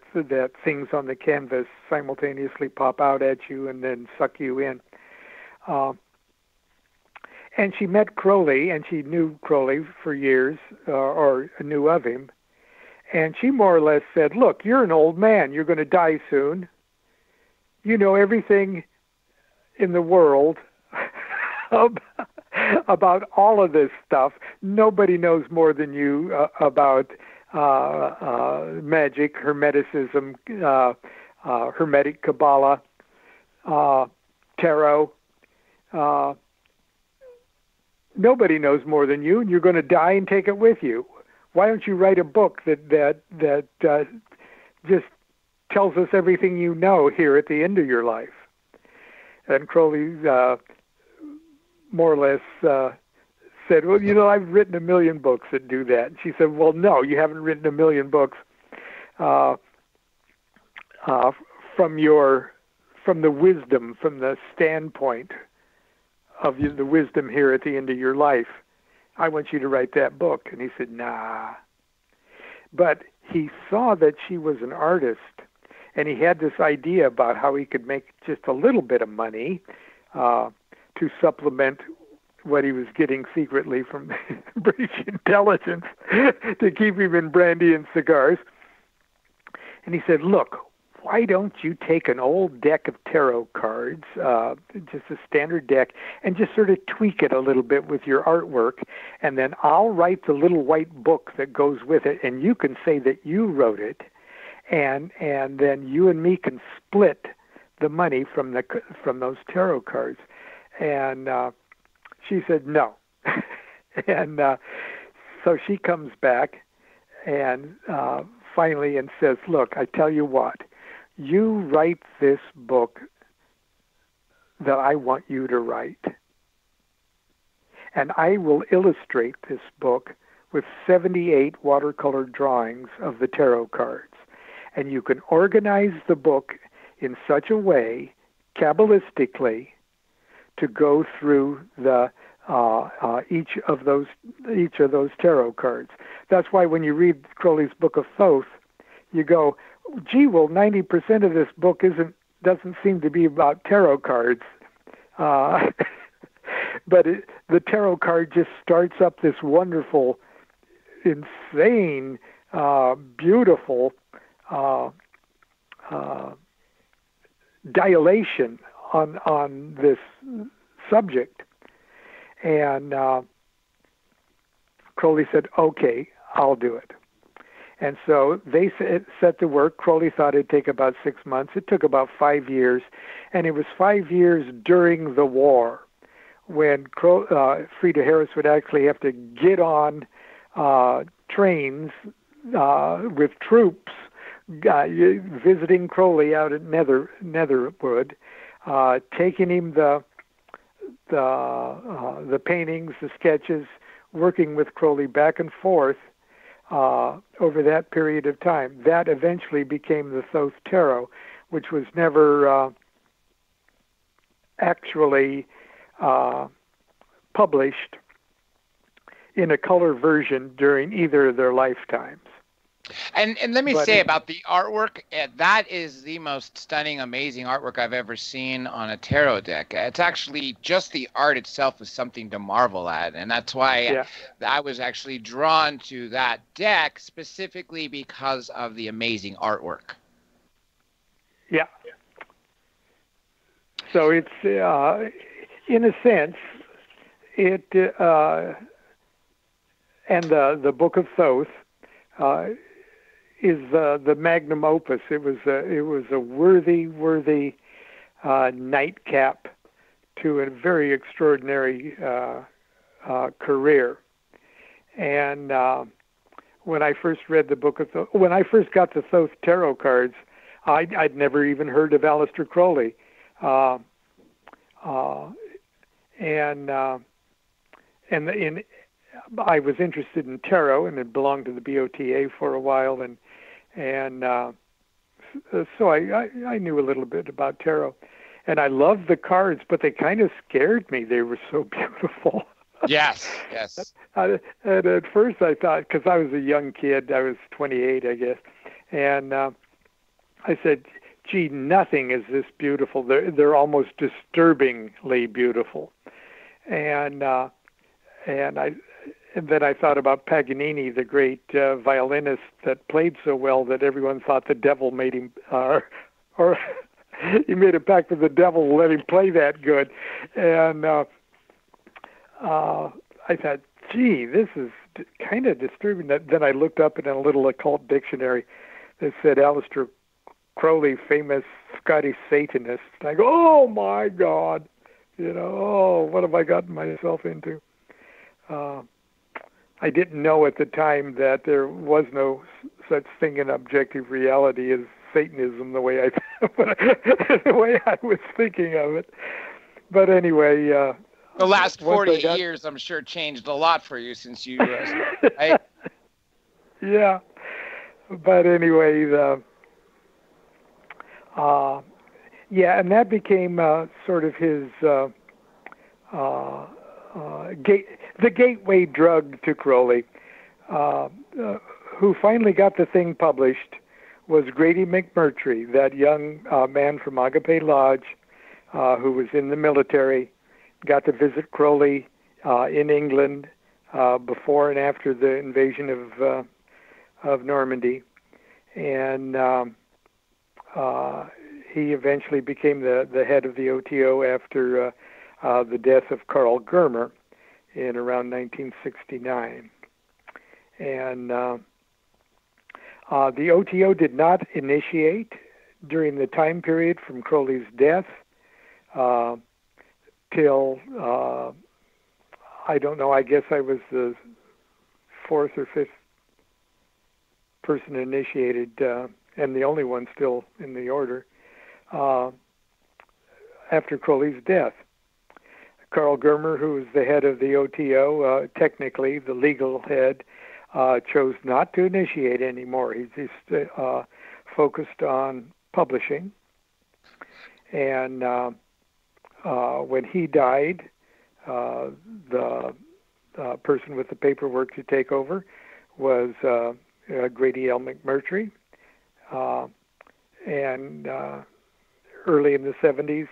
[SPEAKER 7] things on the canvas simultaneously pop out at you and then suck you in. And she met Crowley, and she knew Crowley for years, or knew of him. And she more or less said, look, you're an old man. You're going to die soon. You know everything in the world about all of this stuff. Nobody knows more than you about magic, Hermeticism, Hermetic Kabbalah, tarot. Nobody knows more than you, and you're going to die and take it with you. Why don't you write a book that just tells us everything you know here at the end of your life? And Crowley more or less said, well, you know, I've written 1 million books that do that. And she said, well, no, you haven't written 1 million books from the wisdom, from the standpoint of the wisdom here at the end of your life. I want you to write that book. And he said, nah. But he saw that she was an artist, and he had this idea about how he could make just a little bit of money to supplement what he was getting secretly from British intelligence to keep him in brandy and cigars. And he said, look, why don't you take an old deck of tarot cards, just a standard deck, and just sort of tweak it a little bit with your artwork, and then I'll write the little white book that goes with it, and you can say that you wrote it, and then you and me can split the money from those tarot cards. And she said no. And so she comes back and finally and says, look, I tell you what, you write this book that I want you to write, and I will illustrate this book with 78 watercolor drawings of the tarot cards. And you can organize the book in such a way, Kabbalistically, to go through the each of those tarot cards. That's why when you read Crowley's Book of Thoth, you go, gee, well, 90% of this book doesn't seem to be about tarot cards. But the tarot card just starts up this wonderful, insane, beautiful dilation on this subject. And Crowley said, okay, I'll do it. And so they set to work. Crowley thought it'd take about 6 months. It took about 5 years. And it was 5 years during the war when Frieda Harris would actually have to get on trains with troops visiting Crowley out at Netherwood, taking him the paintings, the sketches, working with Crowley back and forth over that period of time. That eventually became the Thoth Tarot, which was never actually published in a color version during either of their lifetimes.
[SPEAKER 6] And let me say about the artwork, that is the most stunning, amazing artwork I've ever seen on a tarot deck. It's actually just the art itself is something to marvel at. And that's why I was actually drawn to that deck specifically because of the amazing artwork. Yeah.
[SPEAKER 7] So it's, in a sense, it, and the Book of Thoth, is the magnum opus. It was a worthy nightcap to a very extraordinary career. And when I first read the Book of Thoth, when I first got the Thoth tarot cards, I'd never even heard of Alister Crowley, and I was interested in tarot and had belonged to the BOTA for a while, and so I knew a little bit about tarot, and I loved the cards, but they kind of scared me. They were so beautiful.
[SPEAKER 6] Yes.
[SPEAKER 7] And at first I thought, because I was a young kid, I was 28, I guess, and I said, gee, nothing is this beautiful. They're almost disturbingly beautiful. And then I thought about Paganini, the great violinist that played so well that everyone thought the devil made him, or he made a pact with the devil to let him play that good. And I thought, gee, this is kind of disturbing. Then I looked up in a little occult dictionary that said Alister Crowley, famous Scottish Satanist. And I go, oh my God, what have I gotten myself into? I didn't know at the time that there was no such thing in objective reality as Satanism, the way I was thinking of it. But anyway,
[SPEAKER 6] the last 40 years, I'm sure, changed a lot for you since you. Right?
[SPEAKER 7] Yeah, but anyway, and that became sort of his the gateway drug to Crowley. Who finally got the thing published was Grady McMurtry, that young man from Agape Lodge who was in the military, got to visit Crowley in England before and after the invasion of Normandy. And he eventually became the head of the OTO after the death of Karl Germer in around 1969. And the OTO did not initiate during the time period from Crowley's death till, I don't know, I guess I was the fourth or fifth person initiated, and the only one still in the order, after Crowley's death. Karl Germer, who was the head of the OTO, technically the legal head, chose not to initiate anymore. He just focused on publishing. And when he died, the person with the paperwork to take over was Grady L. McMurtry. And early in the 70s,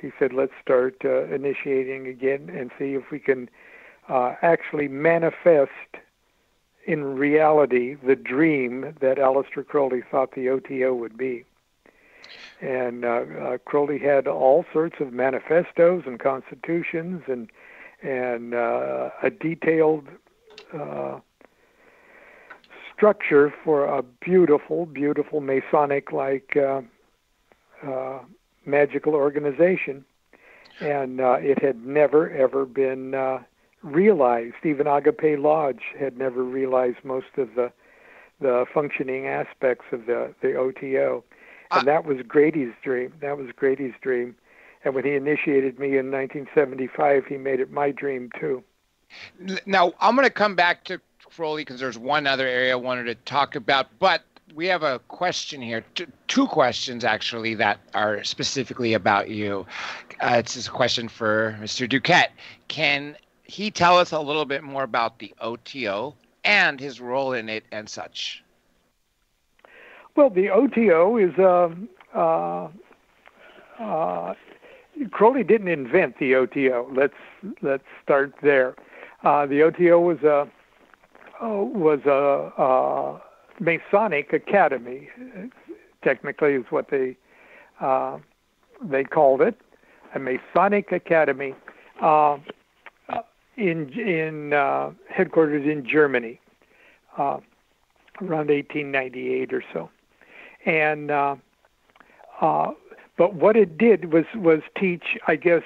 [SPEAKER 7] he said, let's start initiating again and see if we can actually manifest in reality the dream that Alister Crowley thought the OTO would be. And Crowley had all sorts of manifestos and constitutions and a detailed structure for a beautiful, beautiful Masonic-like magical organization. And it had never, ever been realized. Even Agape Lodge had never realized most of the functioning aspects of the OTO. And that was Grady's dream. That was Grady's dream. And when he initiated me in 1975, he made it my dream, too.
[SPEAKER 6] Now, I'm going to come back to Crowley because there's one other area I wanted to talk about. But we have a question here, two questions, actually, that are specifically about you. It's a question for Mr. Duquette. Can he tell us a little bit more about the OTO and his role in it and such?
[SPEAKER 7] Well, the OTO is Crowley didn't invent the OTO. Let's start there. The OTO was a Masonic academy. Technically, is what they called it, a Masonic academy, in headquarters in Germany, around 1898 or so. And but what it did was teach, I guess,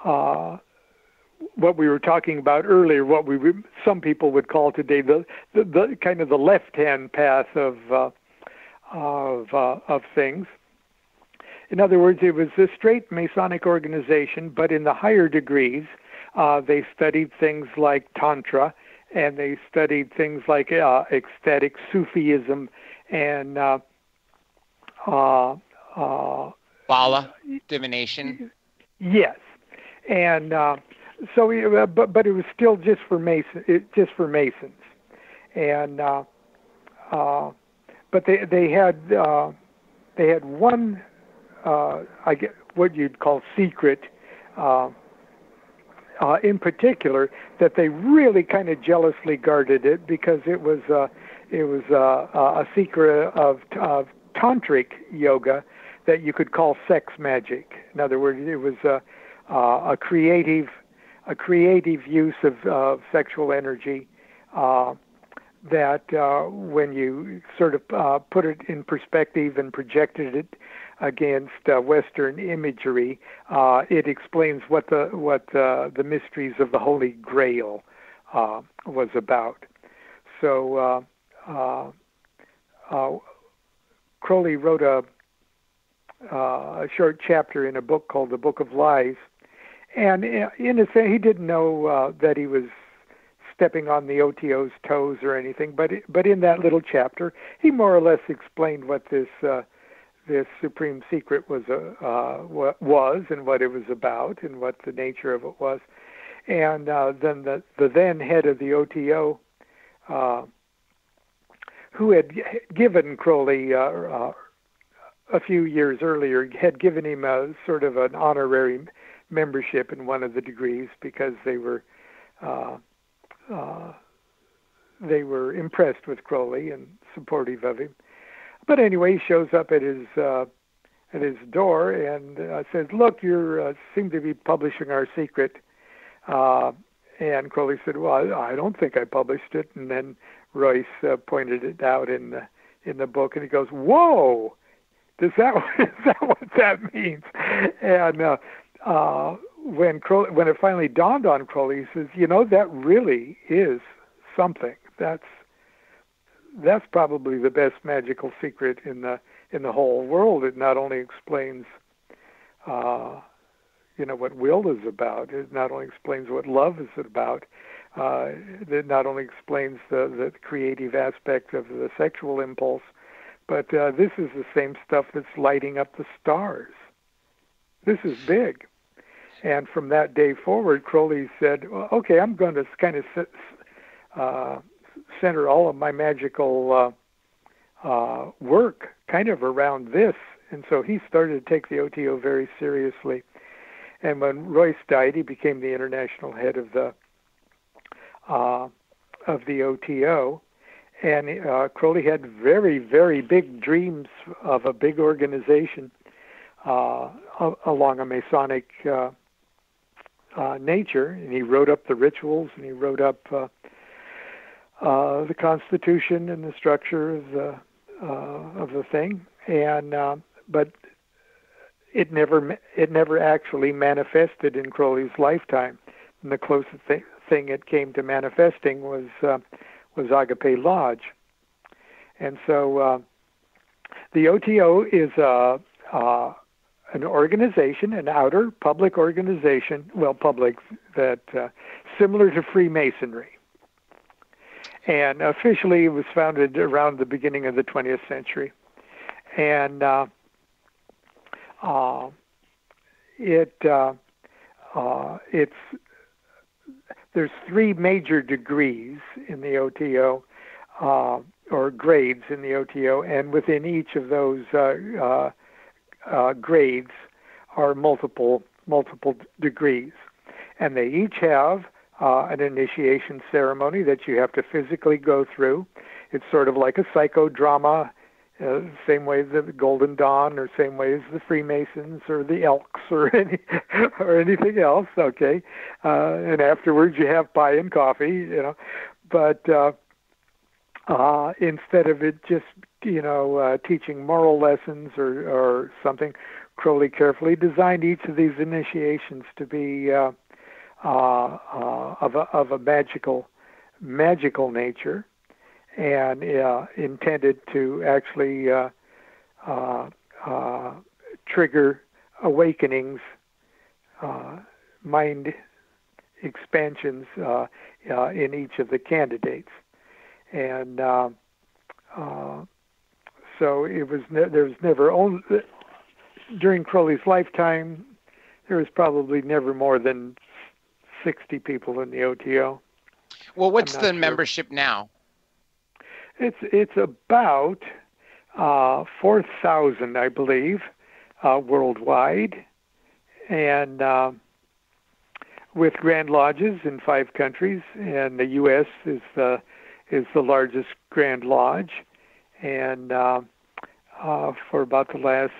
[SPEAKER 7] what we were talking about earlier, what some people would call today the kind of the left-hand path of things. In other words, it was a straight Masonic organization, but in the higher degrees, they studied things like Tantra, and they studied things like ecstatic Sufism and
[SPEAKER 6] Bala, divination.
[SPEAKER 7] Yes, and so, but it was still just for Masons, and but they had one I get what you'd call secret in particular, that they really kind of jealously guarded it because it was a secret of tantric yoga that you could call sex magic. In other words, it was a creative use of sexual energy that when you sort of put it in perspective and projected it against Western imagery, it explains what the mysteries of the Holy Grail was about. So Crowley wrote a short chapter in a book called The Book of Lies, and in a sense, he didn't know that he was stepping on the OTO's toes or anything, but in that little chapter, he more or less explained what this supreme secret was and what it was about and what the nature of it was. And then the then head of the OTO, who had given Crowley a few years earlier, had given him a sort of an honorary membership in one of the degrees because they were impressed with Crowley and supportive of him. But anyway, he shows up at his door and says, "Look, you seem to be publishing our secret." And Crowley said, "Well, I don't think I published it." And then Royce pointed it out in the book, and he goes, "Whoa! Is that what that means?" And when it finally dawned on Crowley, he says, "That really is something. That's probably the best magical secret in the whole world. It not only explains, what will is about. It not only explains what love is about. It not only explains the creative aspect of the sexual impulse, but this is the same stuff that's lighting up the stars. This is big." And from that day forward, Crowley said, "Well, okay, I'm going to kind of center all of my magical work kind of around this." And so he started to take the OTO very seriously. And when Royce died, he became the international head of the OTO. And Crowley had very, very big dreams of a big organization along a Masonic nature. And he wrote up the rituals, and he wrote up the Constitution and the structure of the thing. And but it never actually manifested in Crowley's lifetime. And the closest thing it came to manifesting was Agape Lodge. And so the OTO is an organization, an outer public organization, public, that similar to Freemasonry. And officially it was founded around the beginning of the 20th century. And there's 3 major degrees in the OTO, or grades in the OTO, and within each of those grades are multiple degrees. And they each have an initiation ceremony that you have to physically go through. It's sort of like a psychodrama, same way as the Golden Dawn, or same way as the Freemasons or the Elks or anything else. Okay, and afterwards you have pie and coffee, But instead of it just teaching moral lessons or something, Crowley carefully designed each of these initiations to be of a magical nature, and intended to actually trigger awakenings, mind expansions in each of the candidates. And so there was never only, during Crowley's lifetime, there was probably never more than 60 people in the OTO.
[SPEAKER 6] Well, what's the membership now?
[SPEAKER 7] It's about 4,000, I believe, worldwide, and with Grand Lodges in 5 countries, and the U.S. is the largest Grand Lodge. And for about the last,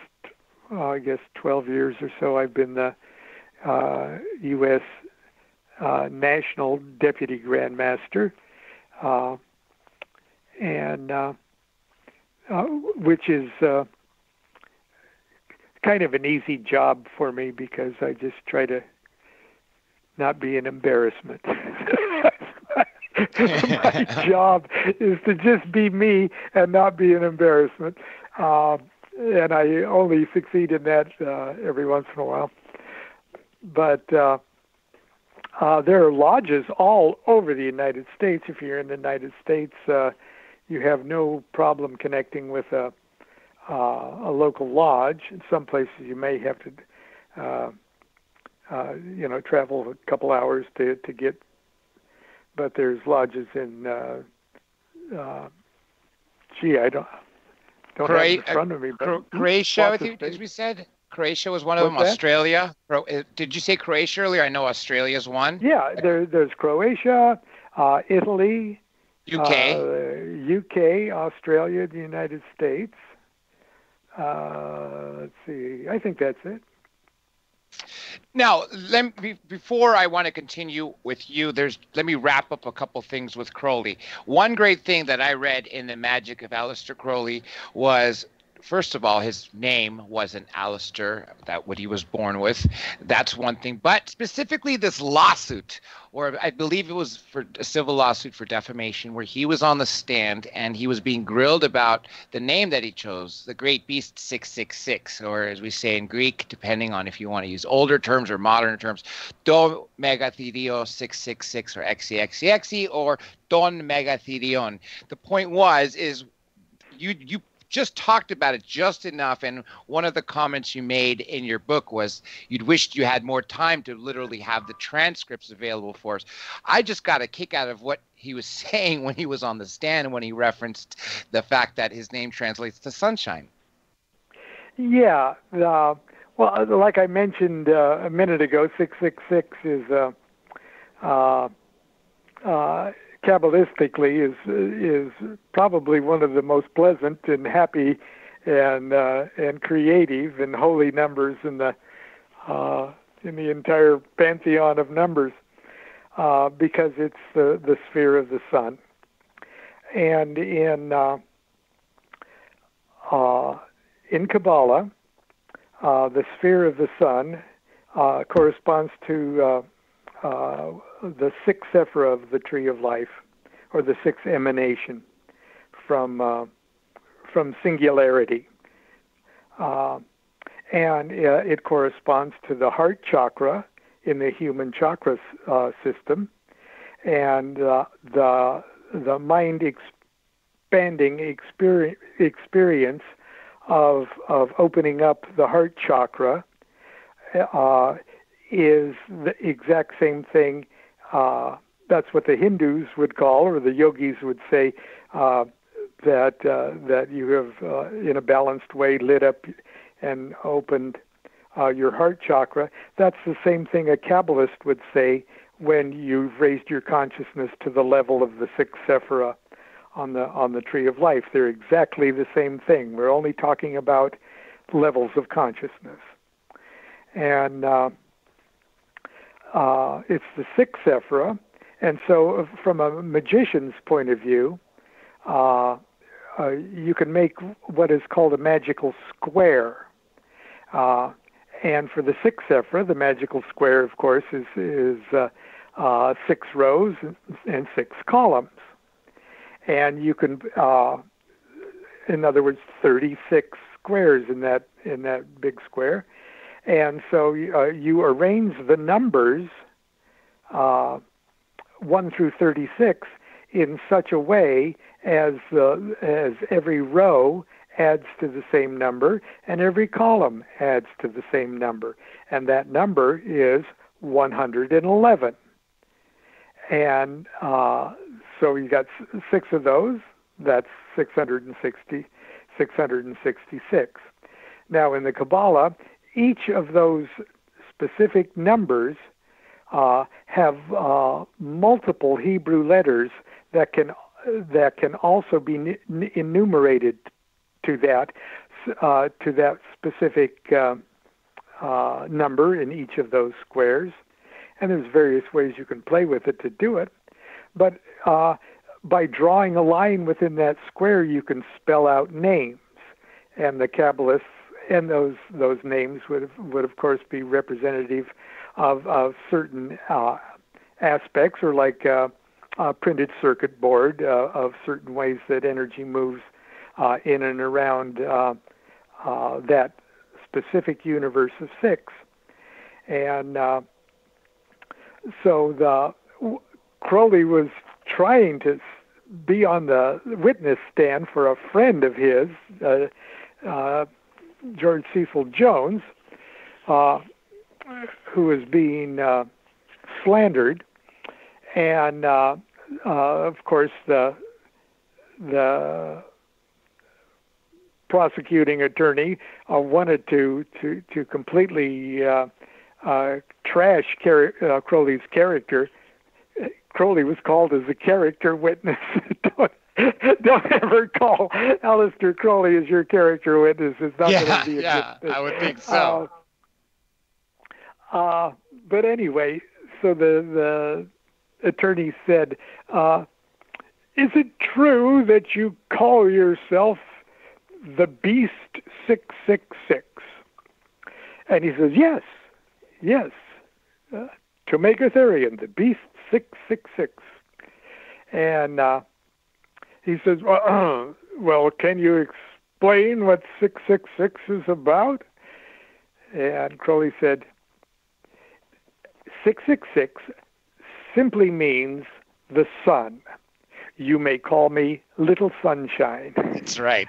[SPEAKER 7] I guess, 12 years or so, I've been the U.S. National Deputy Grand Master, and which is kind of an easy job for me because I just try to not be an embarrassment. My job is to just be me and not be an embarrassment. And I only succeed in that every once in a while. But there are lodges all over the United States. If you're in the United States, you have no problem connecting with a local lodge. In some places you may have to travel a couple hours to get, but there's lodges in, I don't have it in front of me. But
[SPEAKER 6] Croatia, as we said? Croatia was one of them.
[SPEAKER 7] What's that?
[SPEAKER 6] Australia. Did you say Croatia earlier? I know Australia's one.
[SPEAKER 7] Yeah, there's Croatia, Italy,
[SPEAKER 6] UK.
[SPEAKER 7] UK, Australia, the United States. Let's see. I think that's it.
[SPEAKER 6] Now, before I want to continue with you, let me wrap up a couple things with Crowley. One great thing that I read in the Magick of Alister Crowley was, first of all, his name wasn't Alister, that what he was born with. That's one thing. But specifically this lawsuit, or I believe it was for a civil lawsuit for defamation, where he was on the stand and he was being grilled about the name that he chose, the Great Beast 666, or as we say in Greek, depending on if you want to use older terms or modern terms, Do Megatherion 666 or XEXEXE or Don Megatherion. The point is you just talked about it just enough, and one of the comments you made in your book was you'd wished you had more time to literally have the transcripts available for us. I just got a kick out of what he was saying when he was on the stand and when he referenced the fact that his name translates to sunshine.
[SPEAKER 7] Yeah, well, like I mentioned a minute ago, 666 is Kabbalistically is probably one of the most pleasant and happy and creative and holy numbers in the entire pantheon of numbers, because it's the sphere of the sun. And in Kabbalah, the sphere of the sun corresponds to the sixth sephira of the tree of life, or the sixth emanation from singularity, and it corresponds to the heart chakra in the human chakra system, and the mind expanding experience of opening up the heart chakra is the exact same thing. That's what the Hindus would call, or the yogis would say, that you have, in a balanced way, lit up and opened your heart chakra. That's the same thing a Kabbalist would say when you've raised your consciousness to the level of the sixth sephira on the tree of life. They're exactly the same thing. We're only talking about levels of consciousness. And it's the sixth sephira, and so from a magician's point of view, you can make what is called a magical square. And for the sixth sephira, the magical square, of course, is 6 rows and 6 columns. And you can, in other words, 36 squares in that big square. And so you arrange the numbers 1 through 36 in such a way as every row adds to the same number and every column adds to the same number. And that number is 111. And so you got 6 of those. That's 666. Now in the Kabbalah, each of those specific numbers have multiple Hebrew letters that can also be enumerated to that specific number in each of those squares. And there's various ways you can play with it to do it. But by drawing a line within that square, you can spell out names. And the Kabbalists and those names would of course be representative of certain aspects, or like a printed circuit board of certain ways that energy moves in and around that specific universe of 6. And so Crowley was trying to be on the witness stand for a friend of his, George Cecil Jones, who was being slandered. And of course, the prosecuting attorney wanted to completely trash Crowley's character. Crowley was called as a character witness. Don't ever call Alister Crowley as your character witness. It's not going to be a good thing.
[SPEAKER 6] I would think so.
[SPEAKER 7] But anyway, so the attorney said, is it true that you call yourself the Beast 666? And he says, yes, Tomegetherian, the Beast 666. And he says, well, can you explain what 666 is about? And Crowley said, 666 simply means the sun. You may call me Little Sunshine.
[SPEAKER 6] That's right.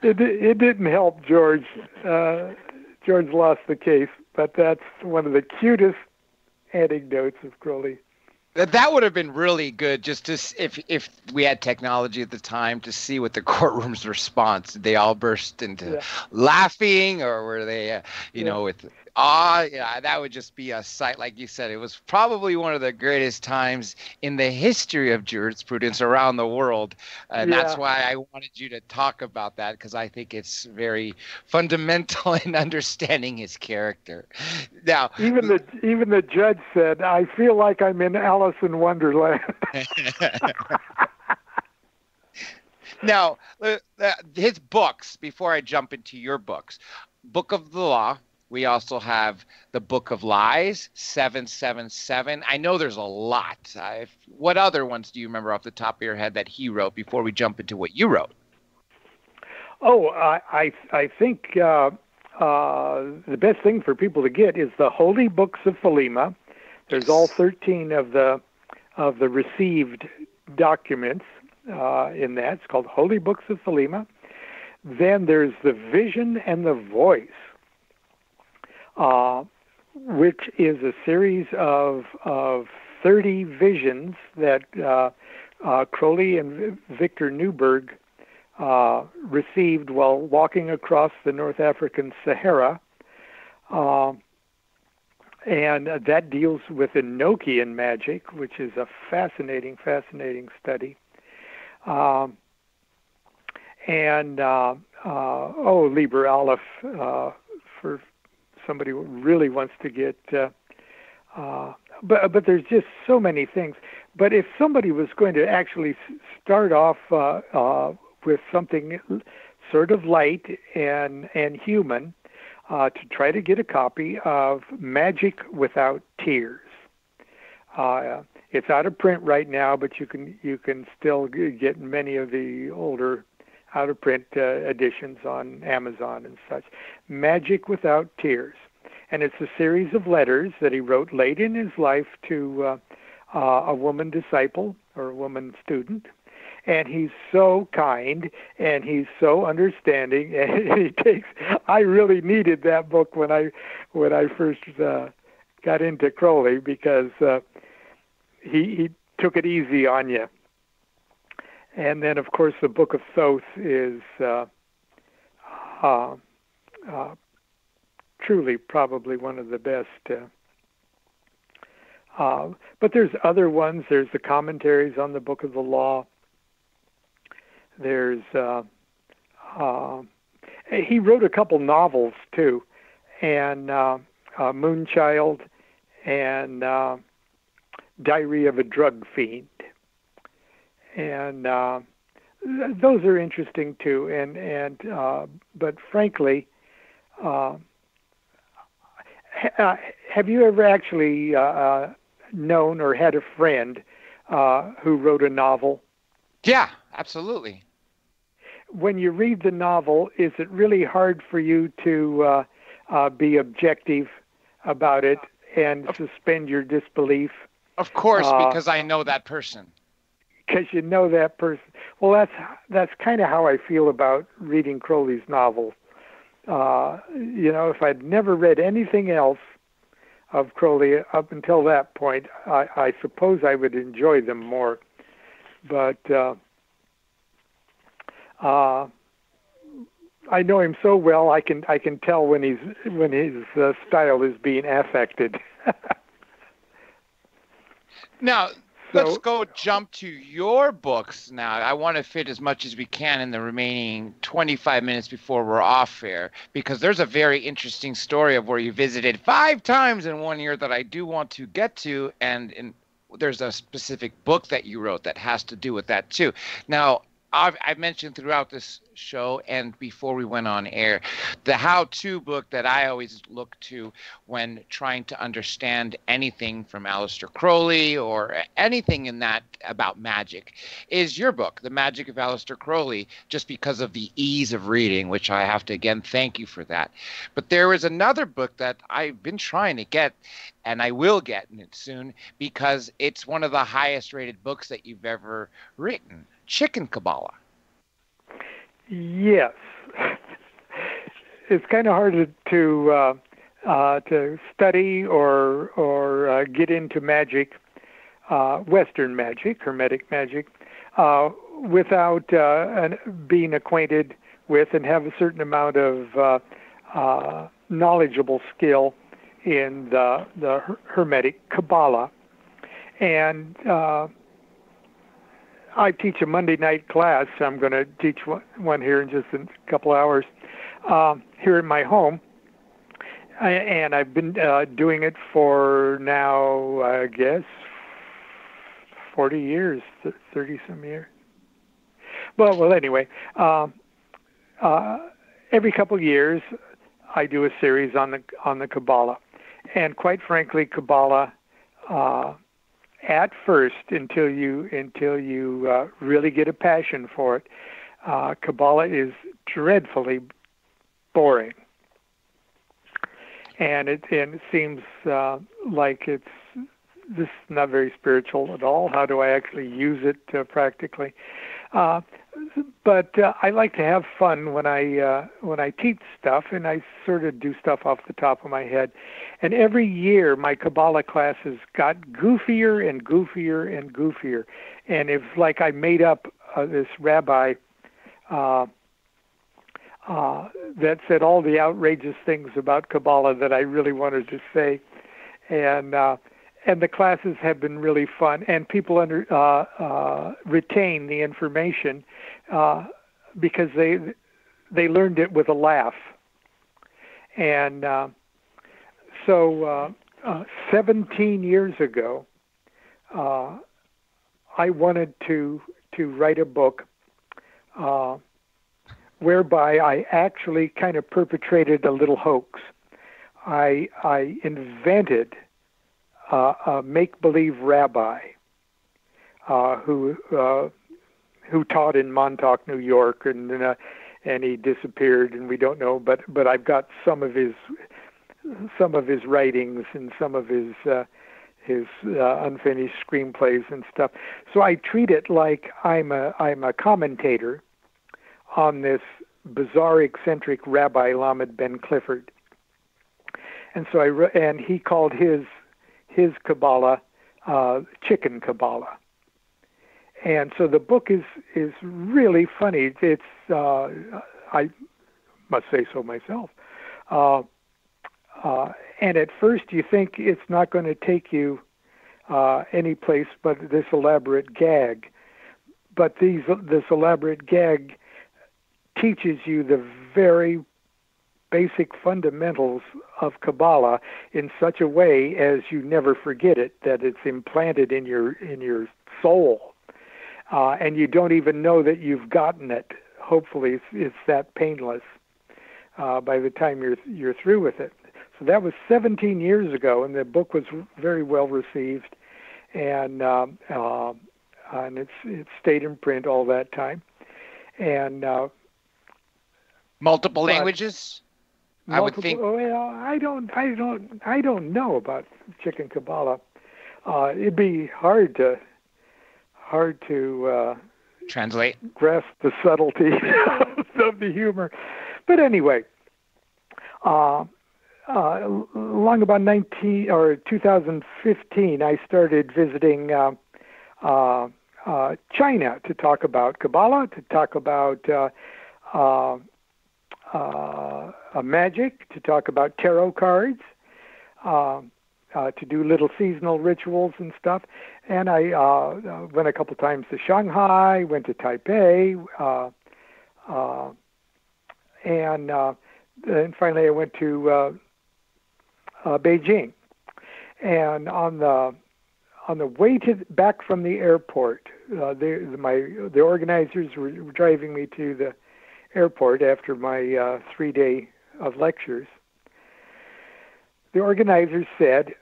[SPEAKER 7] It didn't help George. George lost the case, but that's one of the cutest anecdotes of Crowley.
[SPEAKER 6] That would have been really good, just to if we had technology at the time, to see what the courtroom's response. Did they all burst into laughing, or were they, with awe? Yeah, that would just be a sight. Like you said, it was probably one of the greatest times in the history of jurisprudence around the world, and that's why I wanted you to talk about that, because I think it's very fundamental in understanding his character. Now,
[SPEAKER 7] even the judge said, "I feel like I'm in Alice in Wonderland."
[SPEAKER 6] Now, his books, before I jump into your books, Book of the Law, we also have the Book of Lies, 777. I know there's a lot. What other ones do you remember off the top of your head that he wrote before we jump into what you wrote?
[SPEAKER 7] Oh, I think the best thing for people to get is the Holy Books of Thelema. There's all 13 of the received documents in that. It's called Holy Books of Thelema. Then there's the Vision and the Voice, which is a series of 30 visions that Crowley and Victor Newberg received while walking across the North African Sahara. And that deals with Enochian magic, which is a fascinating study. Liber Aleph, for somebody who really wants to get, but there's just so many things. But if somebody was going to actually start off with something sort of light and human, to try to get a copy of Magick Without Tears. It's out of print right now, but you can still get many of the older out-of-print editions on Amazon and such. Magick Without Tears. And it's a series of letters that he wrote late in his life to a woman disciple or a woman student. And he's so kind and he's so understanding. And I really needed that book when I first got into Crowley, because he took it easy on you. And then, of course, the Book of Thoth is truly probably one of the best. But there's other ones. There's the commentaries on the Book of the Law. There's he wrote a couple novels too, and Moonchild and Diary of a Drug Fiend, and those are interesting too. And but frankly, have you ever actually known or had a friend who wrote a novel?
[SPEAKER 6] Yeah, absolutely.
[SPEAKER 7] When you read the novel, is it really hard for you to be objective about it and suspend your disbelief?
[SPEAKER 6] Of course, because I know that person.
[SPEAKER 7] Because you know that person. Well, that's kind of how I feel about reading Crowley's novels. If I'd never read anything else of Crowley up until that point, I suppose I would enjoy them more. But I know him so well, I can tell when his style is being affected.
[SPEAKER 6] Now, let's jump to your books now. I want to fit as much as we can in the remaining 25 minutes before we're off air, because there's a very interesting story of where you visited 5 times in 1 year that I do want to get to, and there's a specific book that you wrote that has to do with that too. Now, I've mentioned throughout this show and before we went on air, the how-to book that I always look to when trying to understand anything from Alister Crowley or anything in that about magic is your book, The Magick of Alister Crowley, just because of the ease of reading, which I have to, again, thank you for that. But there is another book that I've been trying to get, and I will get it soon, because it's one of the highest rated books that you've ever written, Chicken Kabbalah.
[SPEAKER 7] Yes, it's kind of hard to study or get into magic, Western magic, Hermetic magic, without being acquainted with and have a certain amount of knowledgeable skill in the Hermetic Kabbalah. And I teach a Monday night class. I'm going to teach one here in just a couple hours here in my home. And I've been doing it for now, I guess, 40 years, 30-some years. Well, anyway, every couple of years I do a series on the Kabbalah. And quite frankly, Kabbalah, at first, until you really get a passion for it, Kabbalah is dreadfully boring, and it seems like this is not very spiritual at all. How do I actually use it practically? But I like to have fun when I teach stuff, and I sort of do stuff off the top of my head. And every year, my Kabbalah classes got goofier and goofier and goofier. And it's like I made up this rabbi that said all the outrageous things about Kabbalah that I really wanted to say. And the classes have been really fun, and people retain the information because they learned it with a laugh. And so 17 years ago, I wanted to write a book whereby I actually kind of perpetrated a little hoax. I invented a make-believe rabbi who taught in Montauk, New York, and he disappeared, and we don't know. But I've got some of his writings and some of his unfinished screenplays and stuff. So I treat it like I'm a commentator on this bizarre, eccentric Rabbi Lamed Ben Clifford, and so and he called his Kabbalah Chicken Kabbalah. And so the book is really funny. It's I must say so myself. And at first you think it's not going to take you any place but this elaborate gag. But this elaborate gag teaches you the very basic fundamentals of Kabbalah in such a way as you never forget it, that it's implanted in your soul, and you don't even know that you've gotten it. Hopefully, it's that painless by the time you're through with it. So that was 17 years ago, and the book was very well received, and it's stayed in print all that time, and
[SPEAKER 6] multiple languages. I would think.
[SPEAKER 7] Well, I don't know about Chicken Kabbalah. It'd be hard to
[SPEAKER 6] translate,
[SPEAKER 7] grasp the subtlety of the humor. But anyway, long about 2015, I started visiting China to talk about Kabbalah, to talk about Magick, to talk about tarot cards, to do little seasonal rituals and stuff. And I went a couple times to Shanghai, went to Taipei, and finally I went to Beijing. And on the way back from the airport, the organizers were driving me to the airport after my 3 day of lectures. The organizers said,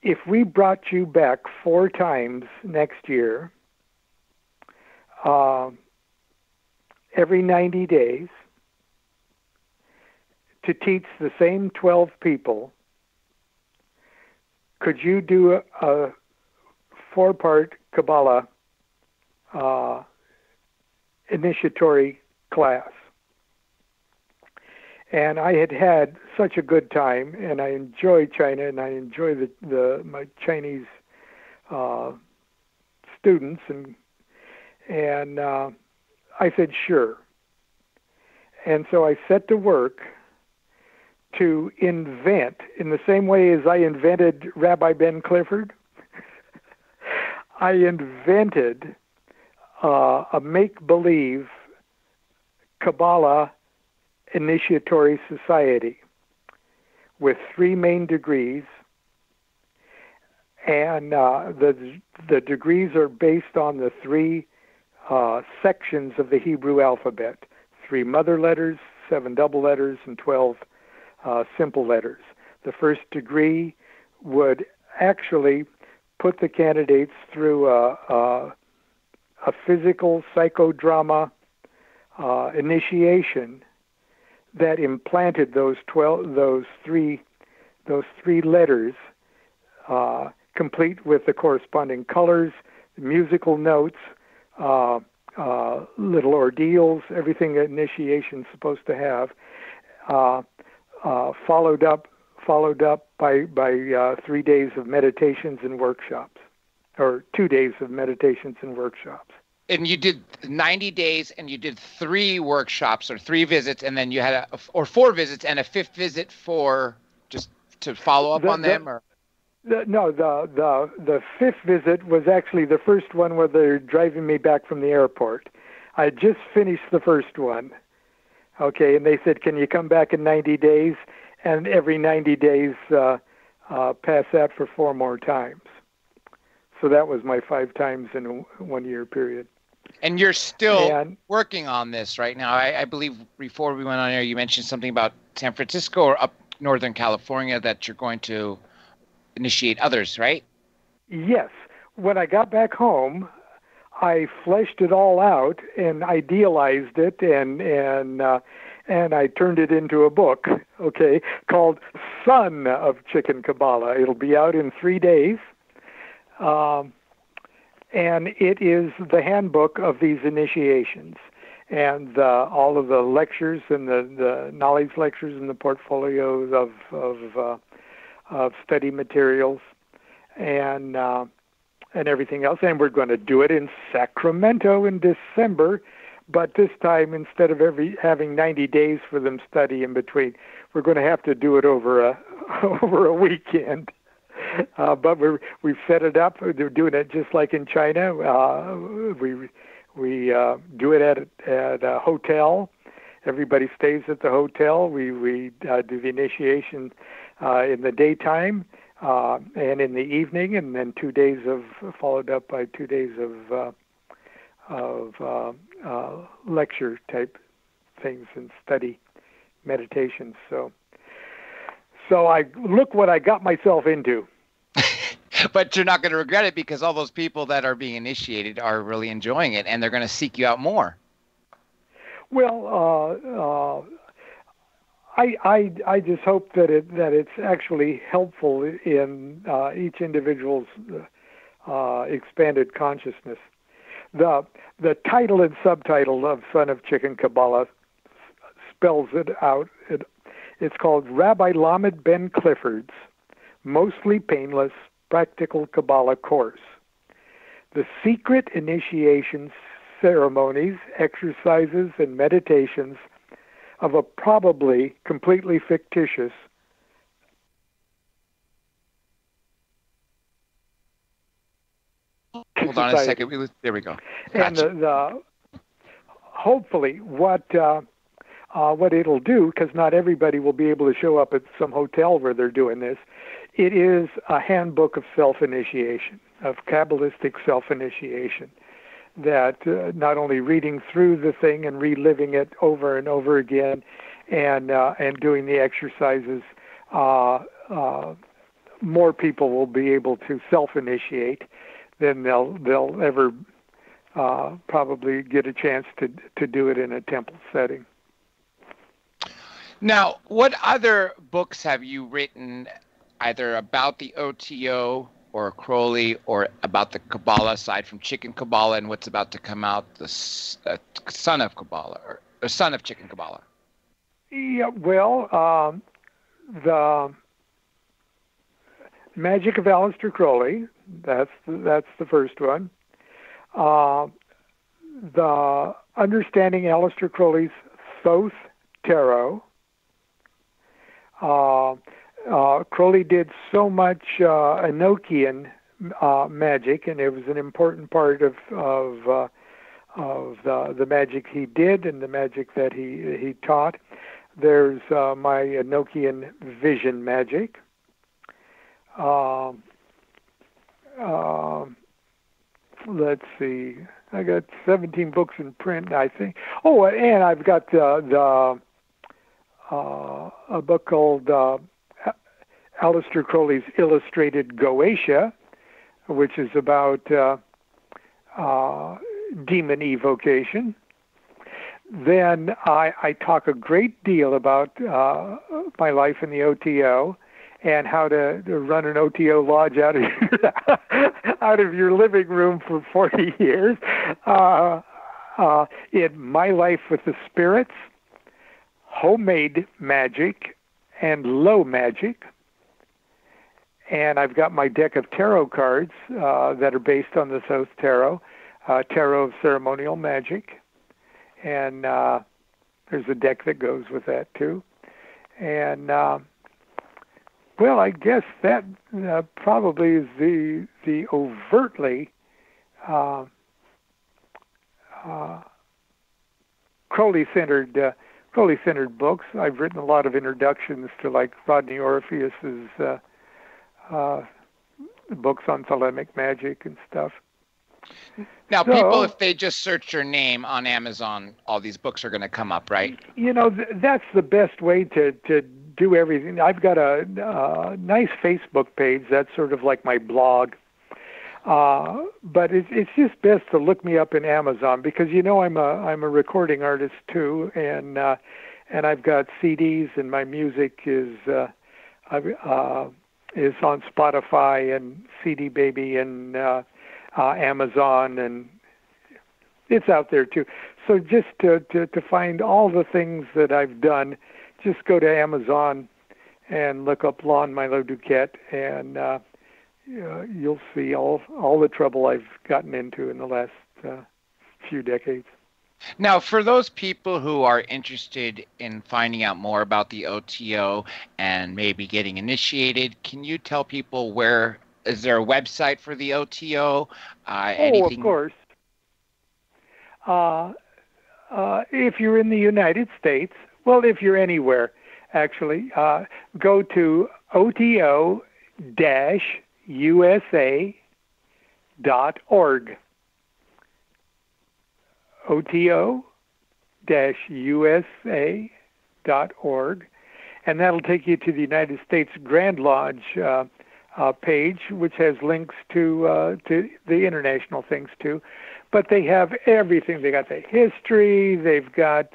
[SPEAKER 7] if we brought you back 4 times next year, every 90 days, to teach the same 12 people, could you do a 4-part Kabbalah initiatory class? And I had such a good time, and I enjoy China, and I enjoy my Chinese students, and I said sure. And so I set to work to invent, in the same way as I invented Rabbi Ben Clifford, I invented a make-believe Kabbalah initiatory society with 3 main degrees, and the degrees are based on the 3 sections of the Hebrew alphabet: 3 mother letters, 7 double letters, and 12 simple letters. The first degree would actually put the candidates through a physical psychodrama initiation that implanted those 3 letters, complete with the corresponding colors, musical notes, little ordeals, everything that initiation's supposed to have, followed up by 3 days of meditations and workshops, or 2 days of meditations and workshops.
[SPEAKER 6] And you did 90 days, and you did 3 workshops or 3 visits, and then you had 4 visits and a 5th visit for just to follow up on them, or?
[SPEAKER 7] The 5th visit was actually the first one where they're driving me back from the airport. I just finished the first one. Okay, and they said, can you come back in 90 days? And every 90 days, pass that for 4 more times. So that was my 5 times in a 1-year period.
[SPEAKER 6] And you're still working on this right now. I believe before we went on air, you mentioned something about San Francisco or up Northern California that you're going to initiate others, right?
[SPEAKER 7] Yes. When I got back home, I fleshed it all out and idealized it, and I turned it into a book, okay, called Son of Chicken Kabbalah. It'll be out in 3 days. And it is the handbook of these initiations, and all of the lectures and the knowledge lectures and the portfolios of study materials and everything else. And we're going to do it in Sacramento in December, but this time, instead of having 90 days for them study in between, we're going to have to do it over a weekend. But we've set it up. They're doing it just like in China. We do it at a hotel. Everybody stays at the hotel. We do the initiation in the daytime and in the evening, and then 2 days followed up by 2 days of lecture type things and study meditations. So look what I got myself into.
[SPEAKER 6] But you're not going to regret it, because all those people that are being initiated are really enjoying it, and they're going to seek you out more.
[SPEAKER 7] Well, I just hope that it's actually helpful in each individual's expanded consciousness. The title and subtitle of Son of Chicken Kabbalah spells it out. It's called Rabbi Lamed Ben Clifford's Mostly Painless Practical Kabbalah Course. The secret initiation ceremonies, exercises, and meditations of a probably completely fictitious
[SPEAKER 6] Hold on a second. There we go.
[SPEAKER 7] Gotcha. And hopefully what it'll do, because not everybody will be able to show up at some hotel where they're doing this, it is a handbook of self-initiation, of Kabbalistic self-initiation, that not only reading through the thing and reliving it over and over again and doing the exercises, more people will be able to self-initiate than they'll ever probably get a chance to do it in a temple setting.
[SPEAKER 6] Now, what other books have you written, either about the OTO or Crowley, or about the Kabbalah aside from Chicken Kabbalah, and what's about to come out, the Son of Kabbalah, or Son of Chicken Kabbalah?
[SPEAKER 7] Yeah, well, the Magick of Alister Crowley, that's the first one. The Understanding Alister Crowley's Thoth Tarot. Crowley did so much Enochian magic, and it was an important part of the magic he did and the magic that he taught. There's my Enochian vision magic. Let's see. I got 17 books in print, I think. Oh, and I've got a book called Alister Crowley's Illustrated Goetia, which is about demon evocation. Then I talk a great deal about my life in the OTO and how to run an OTO lodge out of your living room for 40 years. In My Life with the Spirits, Homemade Magic, and Low Magic. And I've got my deck of tarot cards that are based on the Thoth Tarot, Tarot of Ceremonial Magic. And there's a deck that goes with that, too. And, well, I guess that probably is the overtly Crowley-centered books. I've written a lot of introductions to, like, Rodney Orpheus's books on Thelemic magic and stuff.
[SPEAKER 6] Now, people, if they just search your name on Amazon, all these books are going to come up, right?
[SPEAKER 7] You know, that's the best way to do everything. I've got a nice Facebook page. That's sort of like my blog. But it's just best to look me up in Amazon, because I'm a recording artist too, and I've got CDs, and my music is on Spotify and CD Baby and Amazon, and it's out there too. So just to find all the things that I've done, just go to Amazon and look up Lon Milo Duquette, and you'll see all the trouble I've gotten into in the last few decades.
[SPEAKER 6] Now, for those people who are interested in finding out more about the OTO and maybe getting initiated, can you tell people where, is there a website for the OTO? Anything?
[SPEAKER 7] Of course. If you're in the United States, well, if you're anywhere, actually, go to OTO-USA.org. OTO-USA.org, and that'll take you to the United States Grand Lodge page, which has links to the international things too. But they have everything. They got the history. They've got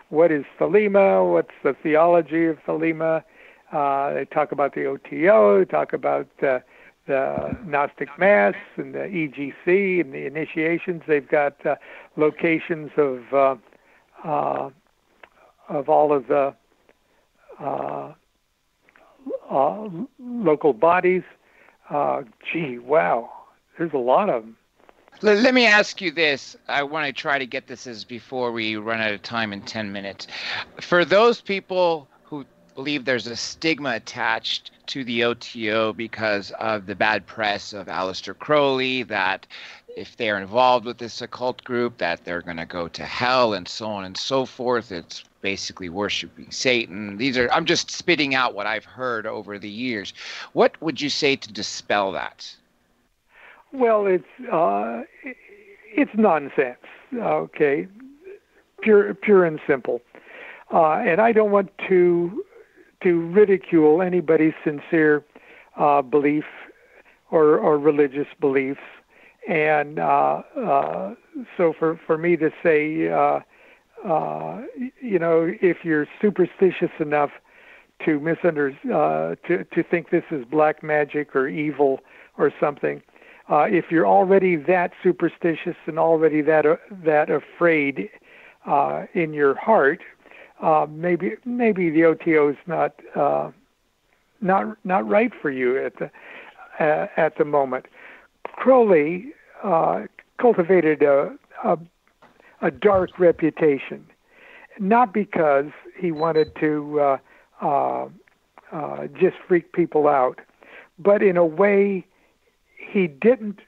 [SPEAKER 7] what is Thelema, what's the theology of Thelema. They talk about the OTO. They talk about the Gnostic Mass and the EGC and the initiations. They've got locations of all of the local bodies. Gee, wow, there's a lot of them.
[SPEAKER 6] Let me ask you this. I want to try to get this as before we run out of time in 10 minutes. For those people who believe there's a stigma attached to the OTO because of the bad press of Alister Crowley, that if they're involved with this occult group, that they're going to go to hell and so on and so forth. It's basically worshiping Satan. I'm just spitting out what I've heard over the years. What would you say to dispel that?
[SPEAKER 7] Well, it's nonsense. Okay, pure and simple. And I don't want to ridicule anybody's sincere belief or religious beliefs. And so for me to say, if you're superstitious enough to to think this is black magic or evil or something, if you're already that superstitious and already that afraid in your heart, maybe the OTO is not right for you at the moment. Crowley cultivated a dark reputation, not because he wanted to just freak people out, but in a way he didn't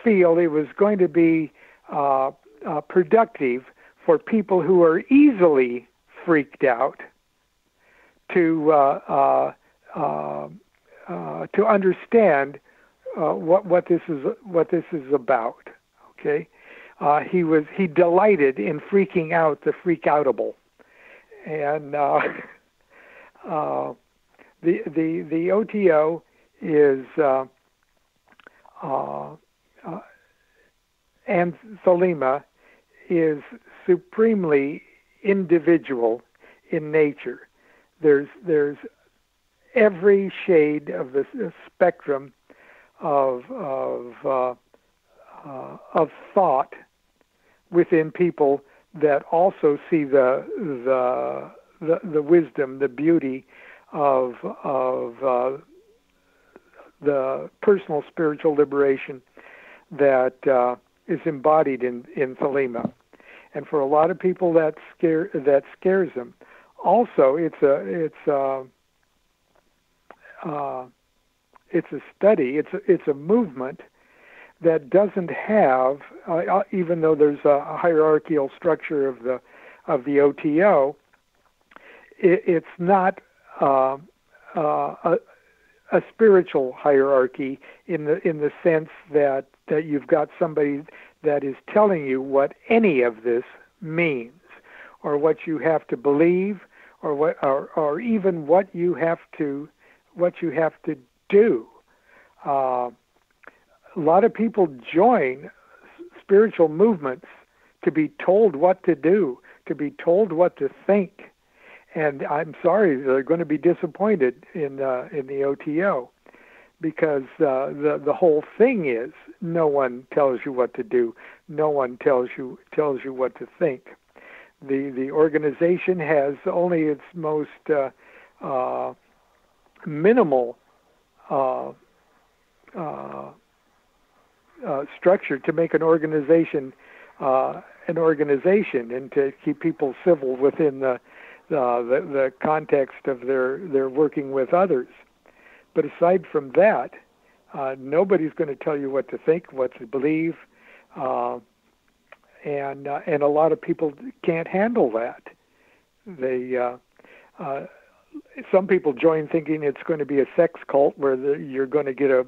[SPEAKER 7] feel it was going to be productive for people who are easily freaked out to understand what this is about. Okay, he delighted in freaking out the freak-outable, and the OTO is and Thelema is supremely individual in nature. There's every shade of the spectrum of thought within people that also see the wisdom, the beauty of the personal spiritual liberation that is embodied in Thelema. And for a lot of people that scares them. Also, it's a study. It's a movement that doesn't have, even though there's a hierarchical structure of the OTO, it's not a spiritual hierarchy in the sense that you've got somebody that is telling you what any of this means, or what you have to believe, or even what you have to do. A lot of people join spiritual movements to be told what to do, to be told what to think, and I'm sorry, they're going to be disappointed in the OTO, because the whole thing is no one tells you what to do, no one tells you what to think. The organization has only its most minimal structure to make an organization an organization and to keep people civil within the context of their working with others. But aside from that, nobody's going to tell you what to think, what to believe, and a lot of people can't handle that. Some people join thinking it's going to be a sex cult where you're going to get a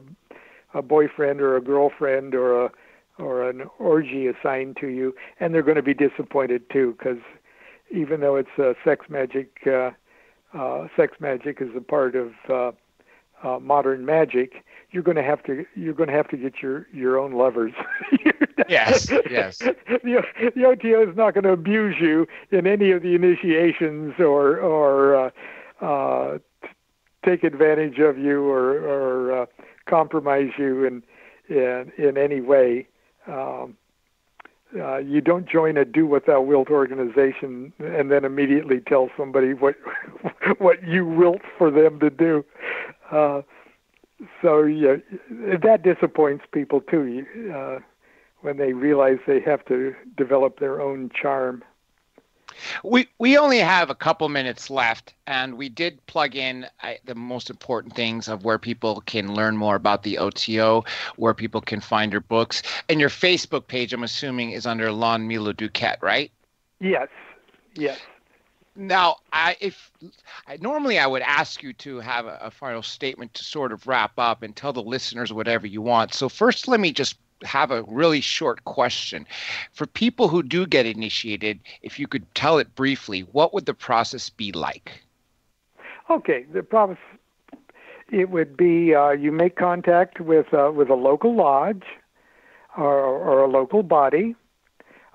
[SPEAKER 7] boyfriend or a girlfriend or an orgy assigned to you, and they're going to be disappointed too, because even though it's sex magic is a part of modern magic, you're going to have to get your own lovers.
[SPEAKER 6] Yes.
[SPEAKER 7] The OTO is not going to abuse you in any of the initiations or take advantage of you or compromise you in any way. You don't join a do what thou wilt organization and then immediately tell somebody what you wilt for them to do. So yeah, that disappoints people too when they realize they have to develop their own charm.
[SPEAKER 6] We only have a couple minutes left, and we did plug in the most important things of where people can learn more about the OTO, where people can find your books. And your Facebook page, I'm assuming, is under Lon Milo Duquette, right?
[SPEAKER 7] Yes.
[SPEAKER 6] Now, normally I would ask you to have a final statement to sort of wrap up and tell the listeners whatever you want. So first, let me just have a really short question. For people who do get initiated, if you could tell it briefly, what would the process be like?
[SPEAKER 7] Okay, the process, it would be you make contact with a local lodge or a local body.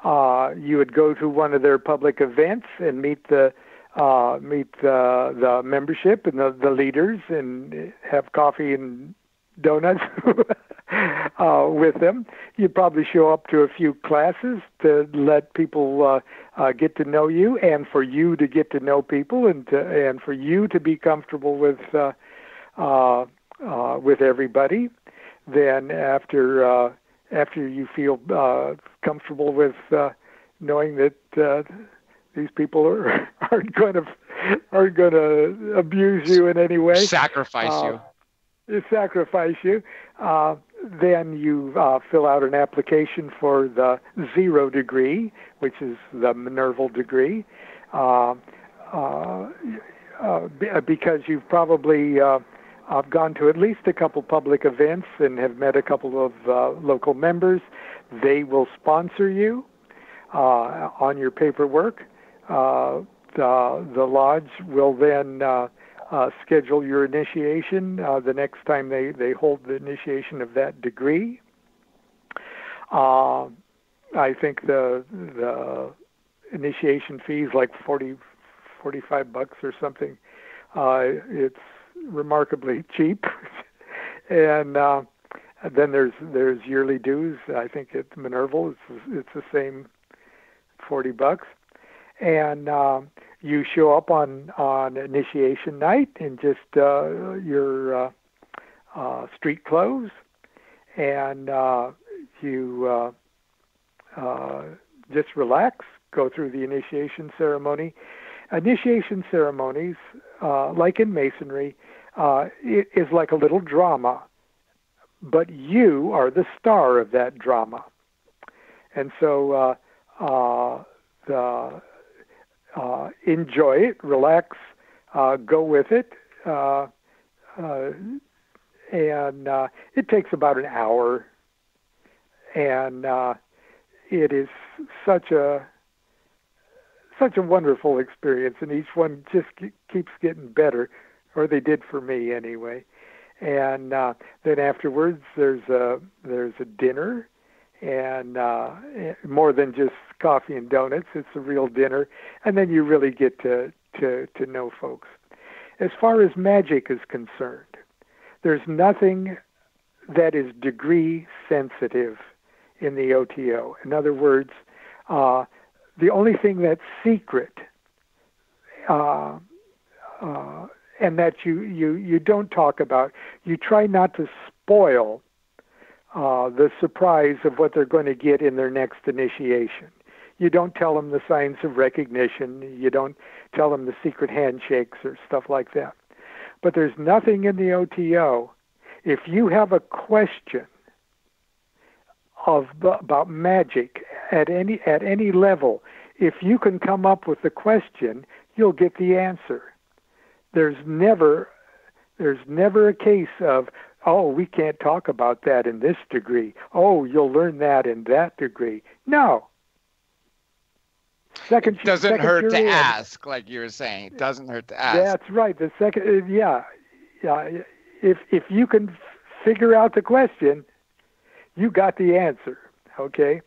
[SPEAKER 7] You would go to one of their public events and meet the membership and the leaders and have coffee and donuts with them. You'd probably show up to a few classes to let people get to know you, and for you to get to know people, and for you to be comfortable with everybody. Then after you feel comfortable with knowing that these people aren't going to abuse you in any way,
[SPEAKER 6] sacrifice
[SPEAKER 7] you. Then you fill out an application for the 0 degree, which is the Minerval degree, because you've probably gone to at least a couple public events and have met a couple of local members. They will sponsor you on your paperwork. The lodge will then schedule your initiation the next time they hold the initiation of that degree. I think the initiation fee is like $45 or something. It's remarkably cheap. And then there's yearly dues. I think at Minerval it's the same $40. And you show up on initiation night in just your street clothes, and you just relax, go through the initiation ceremony. Initiation ceremonies, like in Masonry, it is like a little drama, but you are the star of that drama. And so enjoy it, relax, go with it, and it takes about an hour, and it is such a wonderful experience, and each one just keeps getting better, or they did for me anyway. And then afterwards, there's a dinner, and more than just coffee and donuts, it's a real dinner, and then you really get to know folks. As far as Magick is concerned, there's nothing that is degree sensitive in the OTO. In other words, the only thing that's secret, and that you don't talk about, you try not to spoil the surprise of what they're going to get in their next initiation. You don't tell them the signs of recognition. You don't tell them the secret handshakes or stuff like that. But there's nothing in the OTO. If you have a question about magic at any level, if you can come up with the question, you'll get the answer. There's never a case of, oh, we can't talk about that in this degree. Oh, you'll learn that in that degree. No.
[SPEAKER 6] It doesn't hurt to ask, like you were saying. It doesn't hurt to ask.
[SPEAKER 7] That's right. The second, yeah. If you can figure out the question, you got the answer, okay?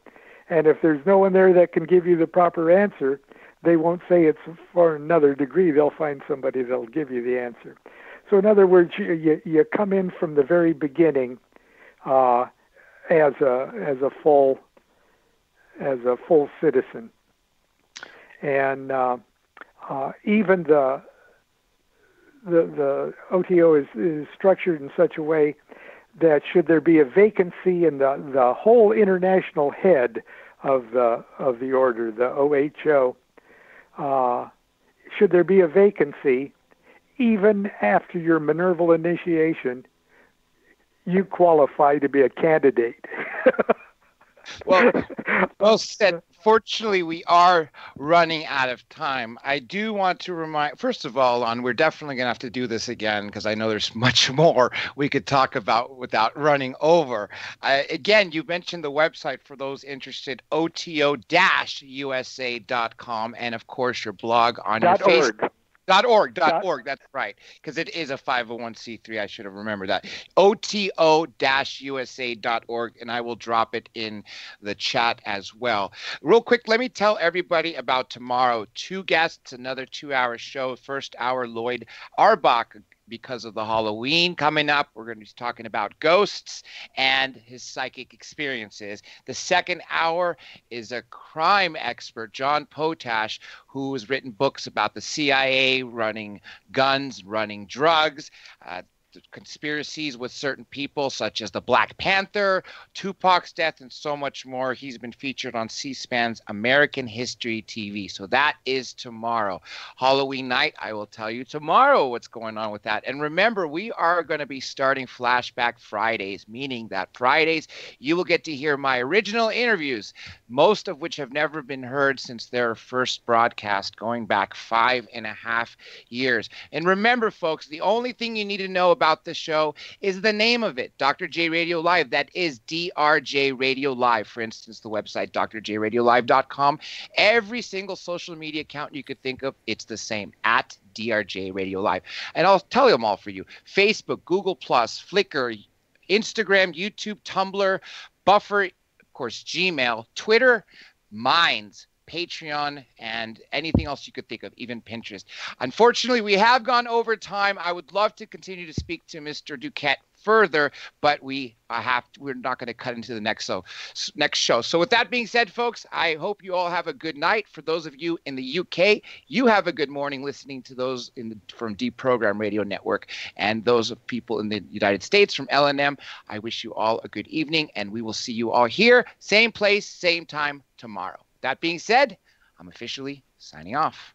[SPEAKER 7] And if there's no one there that can give you the proper answer, they won't say it's for another degree. They'll find somebody that'll give you the answer. So in other words, you come in from the very beginning as a full citizen, and even the OTO is structured in such a way that should there be a vacancy in the whole international head of the order, the OHO, should there be a vacancy, even after your Minerval initiation, you qualify to be a candidate.
[SPEAKER 6] Well said. Fortunately, we are running out of time. I do want to remind, first of all, we're definitely going to have to do this again because I know there's much more we could talk about without running over. Again, you mentioned the website for those interested, OTO-USA.com, and of course your blog on your Facebook. .org, that's right, because it is a 501c3. I should have remembered that. OTO-USA.org, and I will drop it in the chat as well. Real quick, let me tell everybody about tomorrow. 2 guests, another 2-hour show. First hour, Lloyd Arbach, because of the Halloween coming up. We're going to be talking about ghosts and his psychic experiences. The second hour is a crime expert, John Potash, who has written books about the CIA running guns, running drugs, conspiracies with certain people such as the Black Panther, Tupac's death, and so much more. He's been featured on C-SPAN's American History TV. So that is tomorrow. Halloween night, I will tell you tomorrow what's going on with that. And remember, we are going to be starting Flashback Fridays, meaning that Fridays you will get to hear my original interviews, most of which have never been heard since their first broadcast going back 5.5 years. And remember, folks, the only thing you need to know about the show is the name of it, Dr. J Radio Live. That is DRJ Radio Live. For instance, the website drjradiolive.com. Every single social media account you could think of, it's the same, at DRJ Radio Live. And I'll tell them all for you. Facebook, Google+, Flickr, Instagram, YouTube, Tumblr, Buffer, of course, Gmail, Twitter, Minds, Patreon, and anything else you could think of, even Pinterest. Unfortunately, we have gone over time. I would love to continue to speak to Mr. Duquette further, but we're not going to cut into the next show. So with that being said, folks, I hope you all have a good night. For those of you in the UK, you have a good morning listening to those from Deprogram Radio Network, and those of people in the United States from LNM, I wish you all a good evening, and we will see you all here, same place, same time tomorrow. That being said, I'm officially signing off.